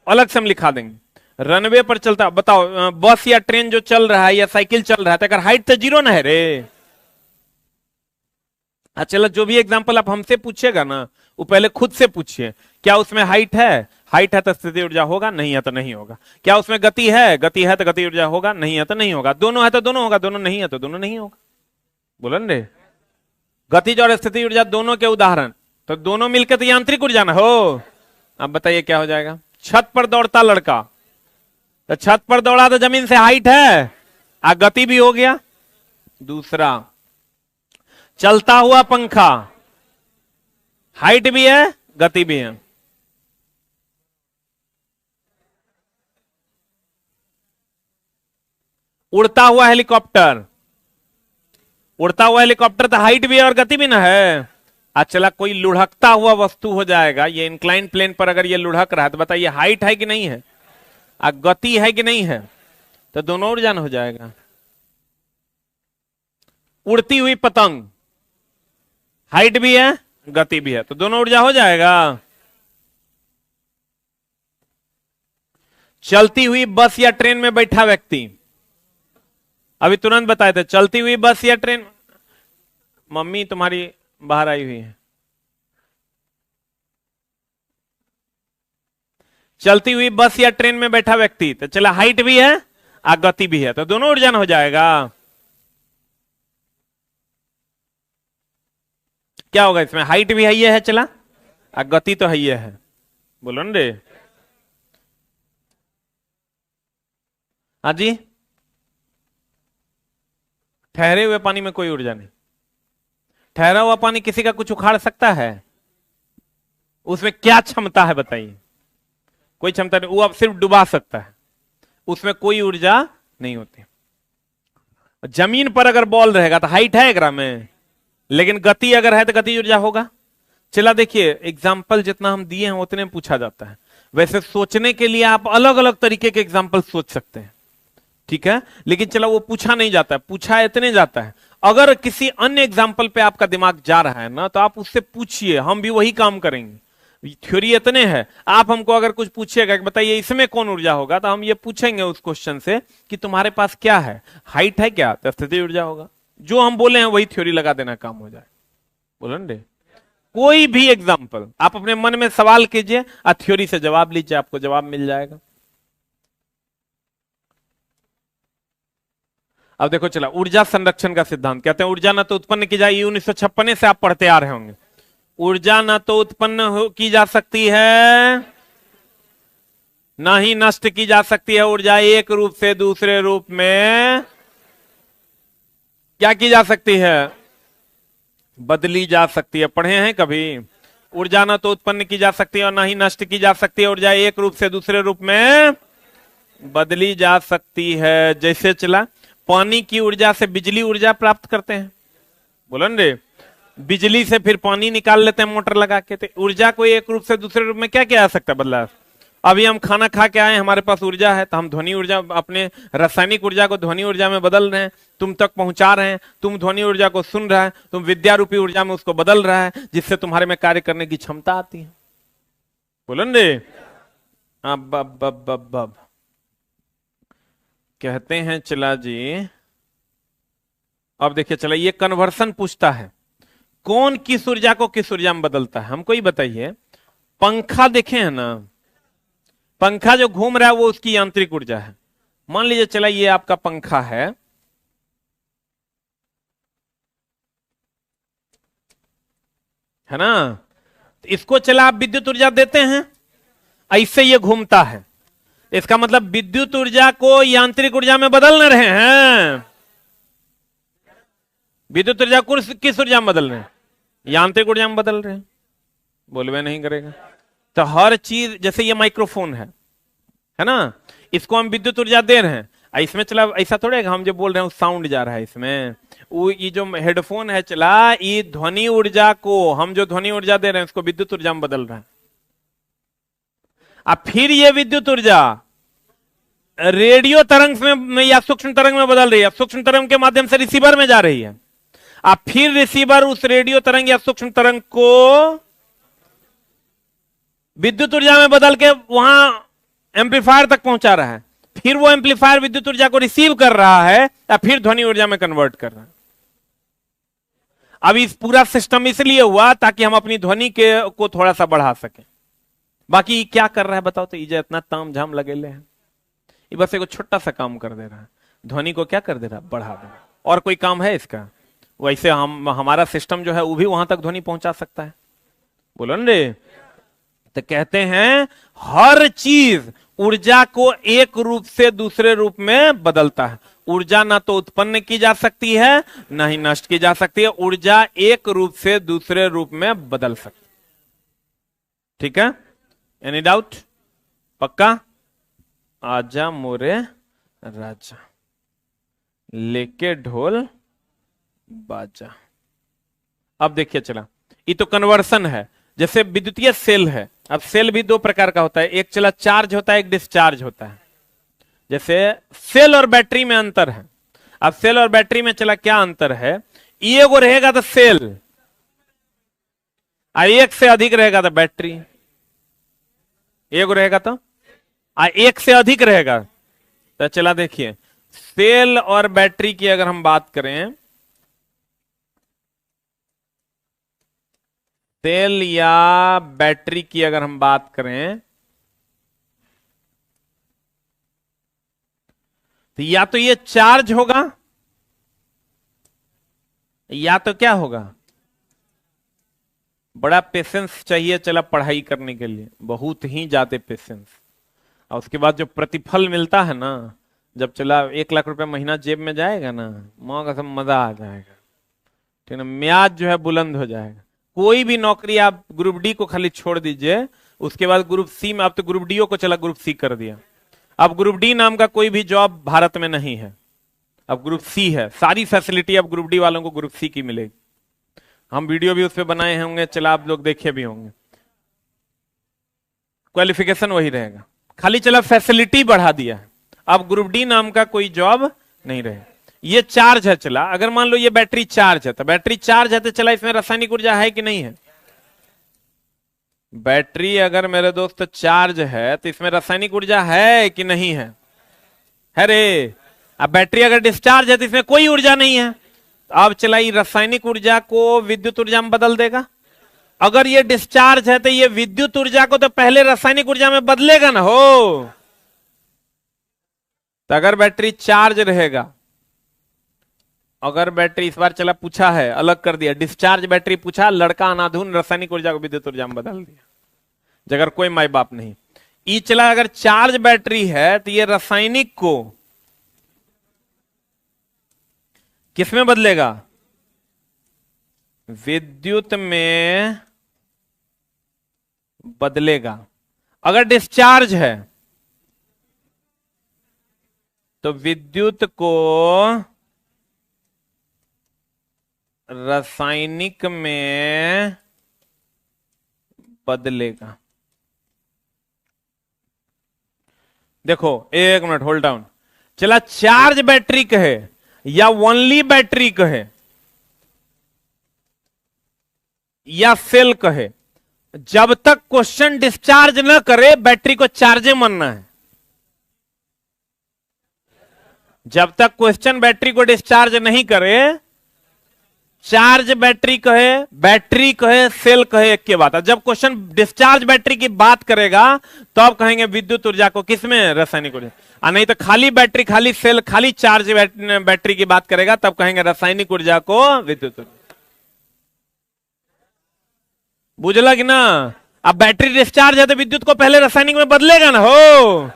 अलग से हम लिखा देंगे। रनवे पर चलता, बताओ बस या ट्रेन जो चल रहा है या साइकिल चल रहा है, तो अगर हाइट तो जीरो ना है रे। चलो जो भी एग्जांपल आप हमसे पूछेगा ना वो पहले खुद से पूछिए, क्या उसमें हाइट है? हाइट है तो स्थिति ऊर्जा होगा, नहीं है तो नहीं होगा। क्या उसमें गति है? गति है तो गति ऊर्जा होगा, नहीं है तो नहीं होगा। दोनों है तो दोनों होगा, दोनों नहीं है तो दोनों नहीं होगा। बोलो रे, गतिज और स्थिति ऊर्जा दोनों के उदाहरण, तो दोनों मिलकर तो यांत्रिक ऊर्जा ना हो। अब बताइए क्या हो जाएगा? छत पर दौड़ता लड़का, तो छत पर दौड़ा तो जमीन से हाइट है, गति भी हो गया। दूसरा, चलता हुआ पंखा, हाइट भी है, गति भी है। उड़ता हुआ हेलीकॉप्टर, उड़ता हुआ हेलीकॉप्टर तो हाइट भी है और गति भी ना है। चला कोई लुढ़कता हुआ वस्तु हो जाएगा, ये इंक्लाइन प्लेन पर अगर ये लुढ़क रहा है तो बताइए हाइट है कि नहीं है, गति है कि नहीं है? तो दोनों ऊर्जा हो जाएगा। उड़ती हुई पतंग, हाइट भी है, गति भी है, तो दोनों ऊर्जा हो जाएगा। चलती हुई बस या ट्रेन में बैठा व्यक्ति, अभी तुरंत बताए थे, चलती हुई बस या ट्रेन। मम्मी तुम्हारी बाहर आई हुई है। चलती हुई बस या ट्रेन में बैठा व्यक्ति, तो चला हाइट भी है और गति भी है, तो दोनों ऊर्जा हो जाएगा। क्या होगा इसमें, हाइट भी है चला और गति तो है, बोलो न रे। हाँ जी, ठहरे हुए पानी में कोई ऊर्जा नहीं। ठहरा हुआ पानी किसी का कुछ उखाड़ सकता है? उसमें क्या क्षमता है बताइए? कोई क्षमता नहीं, वो अब सिर्फ डुबा सकता है, उसमें कोई ऊर्जा नहीं होती। जमीन पर अगर बॉल रहेगा तो हाइट है एकरा में, लेकिन गति अगर है तो गति ऊर्जा होगा। चला देखिए, एग्जाम्पल जितना हम दिए हैं उतने में पूछा जाता है। वैसे सोचने के लिए आप अलग अलग तरीके के एग्जाम्पल सोच सकते हैं, ठीक है, लेकिन चला वो पूछा नहीं जाता है, पूछा इतने जाता है। अगर किसी अन्य एग्जाम्पल पे आपका दिमाग जा रहा है ना, तो आप उससे पूछिए, हम भी वही काम करेंगे। थ्योरी इतने है, आप हमको अगर कुछ पूछिएगा कि बताइए इसमें कौन ऊर्जा होगा, तो हम ये पूछेंगे उस क्वेश्चन से कि तुम्हारे पास क्या है, हाइट है क्या, तो स्थिति ऊर्जा होगा। जो हम बोले हैं वही थ्योरी लगा देना, काम हो जाए। बोलो न रे, कोई भी एग्जाम्पल आप अपने मन में सवाल कीजिए और थ्योरी से जवाब लीजिए, आपको जवाब मिल जाएगा। अब देखो चला, ऊर्जा संरक्षण का सिद्धांत कहते हैं ऊर्जा न तो उत्पन्न की जाए, 1956 से आप पढ़ते आ रहे होंगे। ऊर्जा न तो उत्पन्न की जा सकती है, ना ही नष्ट की जा सकती है। ऊर्जा एक रूप से दूसरे रूप में क्या की जा सकती है, बदली जा सकती है। पढ़े हैं कभी? ऊर्जा न तो उत्पन्न की जा सकती है और ना ही नष्ट की जा सकती है। ऊर्जा एक रूप से दूसरे रूप में बदली जा सकती है। जैसे चला, पानी की ऊर्जा से बिजली ऊर्जा प्राप्त करते हैं, बोलो न रे, बिजली से फिर पानी निकाल लेते हैं मोटर लगा के। तो ऊर्जा को एक रूप से दूसरे रूप में क्या क्या आ सकता है, बदला। अभी हम खाना खा के आए, हमारे पास ऊर्जा है, तो हम ध्वनि ऊर्जा, अपने रासायनिक ऊर्जा को ध्वनि ऊर्जा में बदल रहे हैं, तुम तक पहुंचा रहे हैं। तुम ध्वनि ऊर्जा को सुन रहा है, तुम विद्या रूपी ऊर्जा में उसको बदल रहा है, जिससे तुम्हारे में कार्य करने की क्षमता आती है। बोलो न रे। अब कहते हैं चला जी, अब देखिए चला, ये कन्वर्सन पूछता है कौन किस ऊर्जा को किस ऊर्जा में बदलता है, हमको ही बताइए। पंखा देखे हैं ना, पंखा जो घूम रहा है वो उसकी यांत्रिक ऊर्जा है। मान लीजिए चला, ये आपका पंखा है ना, इसको चला आप विद्युत ऊर्जा देते हैं, ऐसे ये घूमता है। इसका मतलब विद्युत ऊर्जा को यांत्रिक ऊर्जा में बदल रहे हैं। विद्युत ऊर्जा को किस ऊर्जा में बदल रहे हैं, यांत्रिक ऊर्जा में बदल रहे हैं। बोलवे नहीं करेगा। तो हर चीज, जैसे ये माइक्रोफोन है ना, इसको हम विद्युत ऊर्जा दे रहे हैं, इसमें चला ऐसा थोड़ा है हम जो बोल रहे हैं साउंड जा रहा है इसमें। वो ये जो हेडफोन है चला, ये ध्वनि ऊर्जा को, हम जो ध्वनि ऊर्जा दे रहे हैं उसको विद्युत ऊर्जा में बदल रहे हैं। अब फिर ये विद्युत ऊर्जा रेडियो तरंग में या सूक्ष्म तरंग में बदल रही है, सूक्ष्म तरंग के माध्यम से रिसीवर में जा रही है। अब फिर रिसीवर उस रेडियो तरंग या सूक्ष्म तरंग को विद्युत ऊर्जा में बदल के वहां एम्पलीफायर तक पहुंचा रहा है। फिर वो एम्पलीफायर विद्युत ऊर्जा को रिसीव कर रहा है या फिर ध्वनि ऊर्जा में कन्वर्ट कर रहा है। अब इस पूरा सिस्टम इसलिए हुआ ताकि हम अपनी ध्वनि के को थोड़ा सा बढ़ा सकें। बाकी क्या कर रहा है बताओ तो, ये इतना ताम झाम लगेले हैं, ये बस एक छोटा सा काम कर दे रहा है, ध्वनि को क्या कर दे रहा है, बढ़ा दे रहा है। और कोई काम है इसका? वैसे हमारा सिस्टम जो है वो भी वहां तक ध्वनि पहुंचा सकता है। बोलो न रे। तो कहते हैं हर चीज ऊर्जा को एक रूप से दूसरे रूप में बदलता है। ऊर्जा ना तो उत्पन्न की जा सकती है ना ही नष्ट की जा सकती है। ऊर्जा एक रूप से दूसरे रूप में बदल सकती है। ठीक है, एनी डाउट? पक्का? आजा मोरे राजा, लेके ढोल बाजा। अब देखिए चला, ये तो कन्वर्सन है। जैसे विद्युतीय सेल है, अब सेल भी दो प्रकार का होता है, एक चला चार्ज होता है, एक डिस्चार्ज होता है। जैसे सेल और बैटरी में अंतर है। अब सेल और बैटरी में चला क्या अंतर है, ये वो रहेगा तो सेल, और एक से अधिक रहेगा तो बैटरी। एक रहेगा तो एक से अधिक रहेगा तो चला देखिए, सेल और बैटरी की अगर हम बात करें, सेल या बैटरी की अगर हम बात करें, तो या तो ये चार्ज होगा या तो क्या होगा, बड़ा पेशेंस चाहिए चला पढ़ाई करने के लिए, बहुत ही ज्यादा पेशेंस। और उसके बाद जो प्रतिफल मिलता है ना, जब चला 1 लाख रुपए महीना जेब में जाएगा ना, माँ का सब मजा आ जाएगा, ठीक है ना, म्याज जो है बुलंद हो जाएगा। कोई भी नौकरी आप ग्रुप डी को खाली छोड़ दीजिए, उसके बाद ग्रुप सी में, आप तो ग्रुप डीओ को चला ग्रुप सी कर दिया, अब ग्रुप डी नाम का कोई भी जॉब भारत में नहीं है, अब ग्रुप सी है। सारी फैसिलिटी अब ग्रुप डी वालों को ग्रुप सी की मिलेगी। हम वीडियो भी उस पर बनाए होंगे, चला आप लोग देखे भी होंगे। क्वालिफिकेशन वही रहेगा, खाली चला फैसिलिटी बढ़ा दिया है। अब ग्रुप डी नाम का कोई जॉब नहीं रहे। ये चार्ज है चला, अगर मान लो ये बैटरी चार्ज है, तो बैटरी चार्ज है तो चला इसमें रासायनिक ऊर्जा है कि नहीं है? बैटरी अगर मेरे दोस्त चार्ज है तो इसमें रासायनिक ऊर्जा है कि नहीं है? है रे। अब बैटरी अगर डिस्चार्ज है तो इसमें कोई ऊर्जा नहीं है। अब चला ये रासायनिक ऊर्जा को विद्युत ऊर्जा में बदल देगा। अगर ये डिस्चार्ज है तो ये विद्युत ऊर्जा को तो पहले रासायनिक ऊर्जा में बदलेगा ना हो। तो अगर बैटरी चार्ज रहेगा, अगर बैटरी इस बार चला पूछा है, अलग कर दिया, डिस्चार्ज बैटरी पूछा, लड़का अनाधुन रासायनिक ऊर्जा को विद्युत ऊर्जा में बदल दिया, अगर कोई माई बाप नहीं। ई चला अगर चार्ज बैटरी है तो ये रासायनिक को किसमें बदलेगा? विद्युत में बदलेगा। अगर डिस्चार्ज है तो विद्युत को रासायनिक में बदलेगा। देखो एक मिनट होल्ड डाउन। चला चार्ज बैटरी कहे या ओनली बैटरी कहे या सेल कहे, जब तक क्वेश्चन डिस्चार्ज न करे बैटरी को चार्जे मानना है। जब तक क्वेश्चन बैटरी को डिस्चार्ज नहीं करे, चार्ज बैटरी कहे सेल कहे, एक के बात है। जब क्वेश्चन डिस्चार्ज बैटरी की बात करेगा तो आप कहेंगे विद्युत ऊर्जा को किसमें? रासायनिक ऊर्जा। और नहीं तो खाली बैटरी, खाली सेल, खाली चार्ज बैटरी की बात करेगा तब कहेंगे रासायनिक ऊर्जा को विद्युत ऊर्जा। बुझला कि ना? अब बैटरी डिस्चार्ज है तो विद्युत को पहले रासायनिक में बदलेगा ना हो।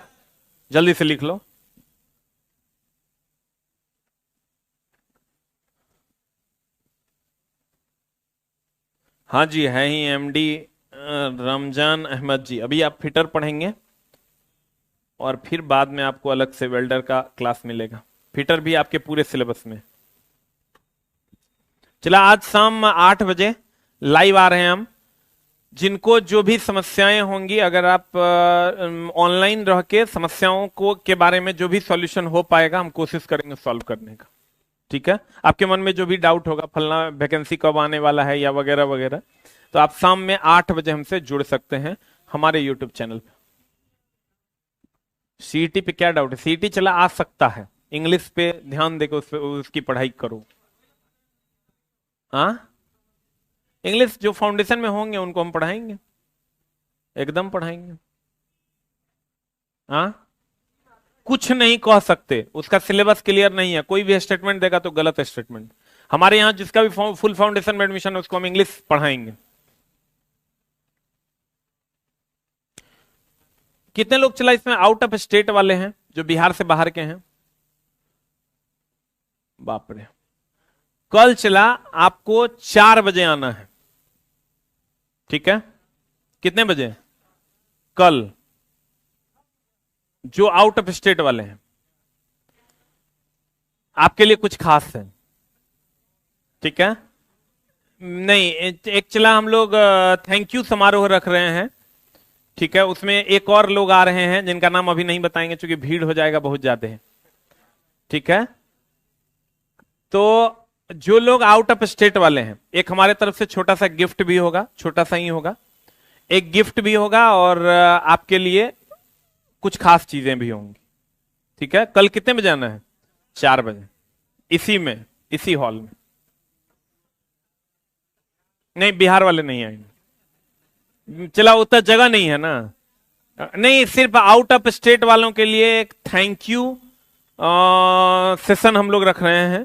जल्दी से लिख लो। हाँ जी, है ही एमडी रमजान अहमद जी। अभी आप फिटर पढ़ेंगे और फिर बाद में आपको अलग से वेल्डर का क्लास मिलेगा। फिटर भी आपके पूरे सिलेबस में। चला आज शाम 8 बजे लाइव आ रहे हैं हम। जिनको जो भी समस्याएं होंगी, अगर आप ऑनलाइन रह के समस्याओं को के बारे में जो भी सॉल्यूशन हो पाएगा हम कोशिश करेंगे सॉल्व करने का। ठीक है, आपके मन में जो भी डाउट होगा, फलना वैकेंसी कब आने वाला है या वगैरह वगैरह, तो आप शाम में 8 बजे हमसे जुड़ सकते हैं हमारे यूट्यूब चैनल पे। सीईटी पे क्या डाउट है? सीईटी चला आ सकता है, इंग्लिश पे ध्यान देकर उसकी पढ़ाई करो। हाँ, इंग्लिश जो फाउंडेशन में होंगे उनको हम पढ़ाएंगे, एकदम पढ़ाएंगे। हाँ, कुछ नहीं कह सकते, उसका सिलेबस क्लियर नहीं है। कोई भी स्टेटमेंट देगा तो गलत स्टेटमेंट। हमारे यहां जिसका भी फुल फाउंडेशन में एडमिशन है उसको हम इंग्लिश पढ़ाएंगे। कितने लोग चला इसमें आउट ऑफ स्टेट वाले हैं, जो बिहार से बाहर के हैं? बाप रे। कल चला आपको 4 बजे आना है। ठीक है, कितने बजे? कल जो आउट ऑफ स्टेट वाले हैं आपके लिए कुछ खास है। ठीक है, नहीं एक चला हम लोग थैंक यू समारोह रख रहे हैं। ठीक है, उसमें एक और लोग आ रहे हैं जिनका नाम अभी नहीं बताएंगे क्योंकि भीड़ हो जाएगा बहुत ज्यादा है। ठीक है, तो जो लोग आउट ऑफ स्टेट वाले हैं, एक हमारे तरफ से छोटा सा गिफ्ट भी होगा, छोटा सा ही होगा, एक गिफ्ट भी होगा और आपके लिए कुछ खास चीजें भी होंगी। ठीक है, कल कितने बजे आना है? 4 बजे, इसी में, इसी हॉल में। नहीं, बिहार वाले नहीं आएंगे, चला उतना जगह नहीं है ना। नहीं, सिर्फ आउट ऑफ स्टेट वालों के लिए एक थैंक यू सेशन हम लोग रख रहे हैं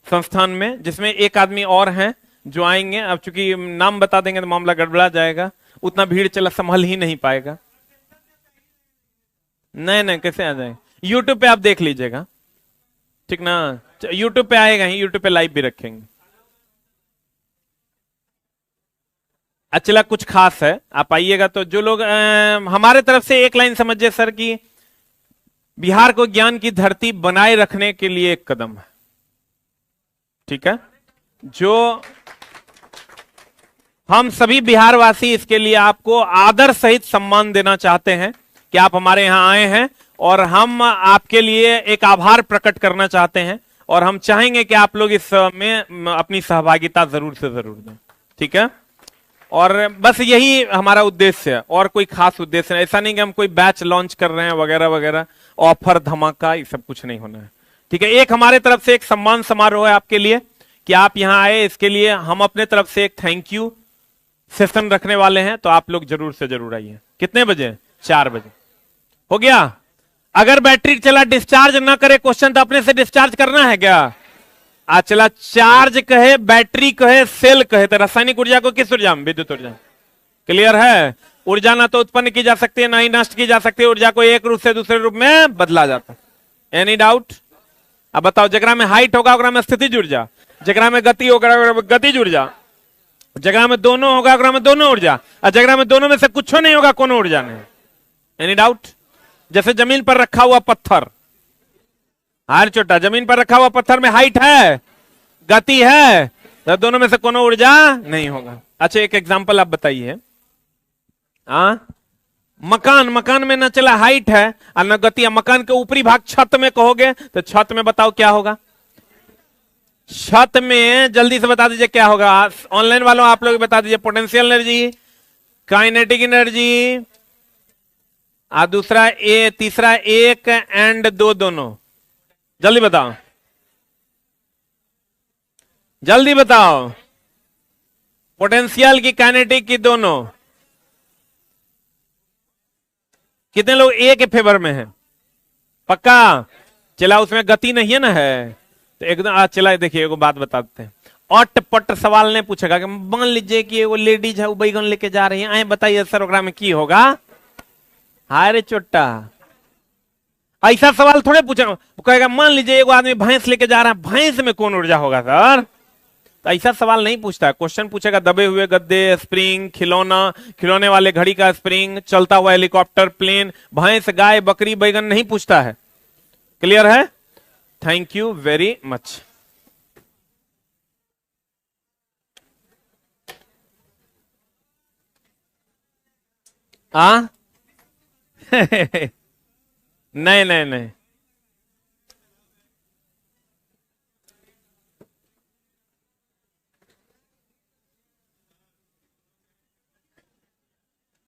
संस्थान में, जिसमें एक आदमी और हैं जो आएंगे। अब चूंकि नाम बता देंगे तो मामला गड़बड़ा जाएगा, उतना भीड़ चला संभल ही नहीं पाएगा। नहीं नहीं, कैसे आ जाएंगे, यूट्यूब पे आप देख लीजिएगा, ठीक ना, यूट्यूब पे आएगा ही, यूट्यूब पे लाइव भी रखेंगे। अचला कुछ खास है, आप आइएगा तो जो लोग हमारे तरफ से एक लाइन समझिए सर कि बिहार को ज्ञान की धरती बनाए रखने के लिए एक कदम है, ठीक है। जो हम सभी बिहारवासी इसके लिए आपको आदर सहित सम्मान देना चाहते हैं कि आप हमारे यहां आए हैं, और हम आपके लिए एक आभार प्रकट करना चाहते हैं, और हम चाहेंगे कि आप लोग इस में अपनी सहभागिता जरूर से जरूर दें, ठीक है। और बस यही हमारा उद्देश्य है, और कोई खास उद्देश्य नहीं। ऐसा नहीं कि हम कोई बैच लॉन्च कर रहे हैं वगैरह वगैरह, ऑफर धमाका, ये सब कुछ नहीं होना है, ठीक है। एक हमारे तरफ से एक सम्मान समारोह है आपके लिए कि आप यहां आए, इसके लिए हम अपने तरफ से एक थैंक यू सेशन रखने वाले हैं, तो आप लोग जरूर से जरूर आइए। कितने बजे? 4 बजे। हो गया? अगर बैटरी चला डिस्चार्ज ना करे क्वेश्चन, तो अपने से डिस्चार्ज करना है क्या? आज चला चार्ज कहे, बैटरी कहे, सेल कहे, तो रासायनिक ऊर्जा को किस ऊर्जा में? विद्युत ऊर्जा। क्लियर है? ऊर्जा ना तो उत्पन्न की जा सकती है, ना ही नष्ट की जा सकती है। ऊर्जा को एक रूप से दूसरे रूप में बदला जाता है। Any doubt? अब बताओ, जगह में हाइट होगा ओकरा में स्थितिज ऊर्जा, जगह में गति होगा गतिज ऊर्जा, जगह में दोनों होगा ओकरा में दोनों ऊर्जा, और जगह में दोनों में से कुछ नहीं होगा, कोनो ऊर्जा नहीं। Any doubt? जैसे जमीन पर रखा हुआ पत्थर, हार छोटा, जमीन पर रखा हुआ पत्थर में हाइट है, गति है, तो दोनों में से कोनो ऊर्जा नहीं होगा। अच्छा, एक एग्जांपल आप बताइए। मकान में न चला हाइट है और न गति है। मकान के ऊपरी भाग छत में कहोगे तो छत में बताओ क्या होगा? छत में जल्दी से बता दीजिए क्या होगा। ऑनलाइन वालों आप लोग बता दीजिए। पोटेंशियल एनर्जी, काइनेटिक एनर्जी, और दूसरा तीसरा 1 एंड 2 दोनों। जल्दी बताओ, जल्दी बताओ। पोटेंशियल की, काइनेटिक की, दोनों। कितने लोग ए के फेवर में हैं? पक्का? चला उसमें गति नहीं है ना, है तो एकदम। चला देखिए, एगो बात बताते हैं। अट पट सवाल नहीं पूछेगा कि मान लीजिए कि एगो लेडीज है, वो बैगन लेके जा रही है, आए बताइए सर ओकरा में की होगा? हाय रे चोट्टा, ऐसा सवाल थोड़े पूछेगा। वो कहेगा मान लीजिए एगो आदमी भैंस लेके जा रहा है, भैंस में कौन ऊर्जा होगा सर? तो ऐसा सवाल नहीं पूछता है। क्वेश्चन पूछेगा दबे हुए गद्दे, स्प्रिंग, खिलौना, खिलौने वाले घड़ी का स्प्रिंग, चलता हुआ हेलीकॉप्टर, प्लेन, भैंस, गाय, बकरी, बैगन नहीं पूछता है। क्लियर है? Thank you very much. नहीं नहीं नहीं,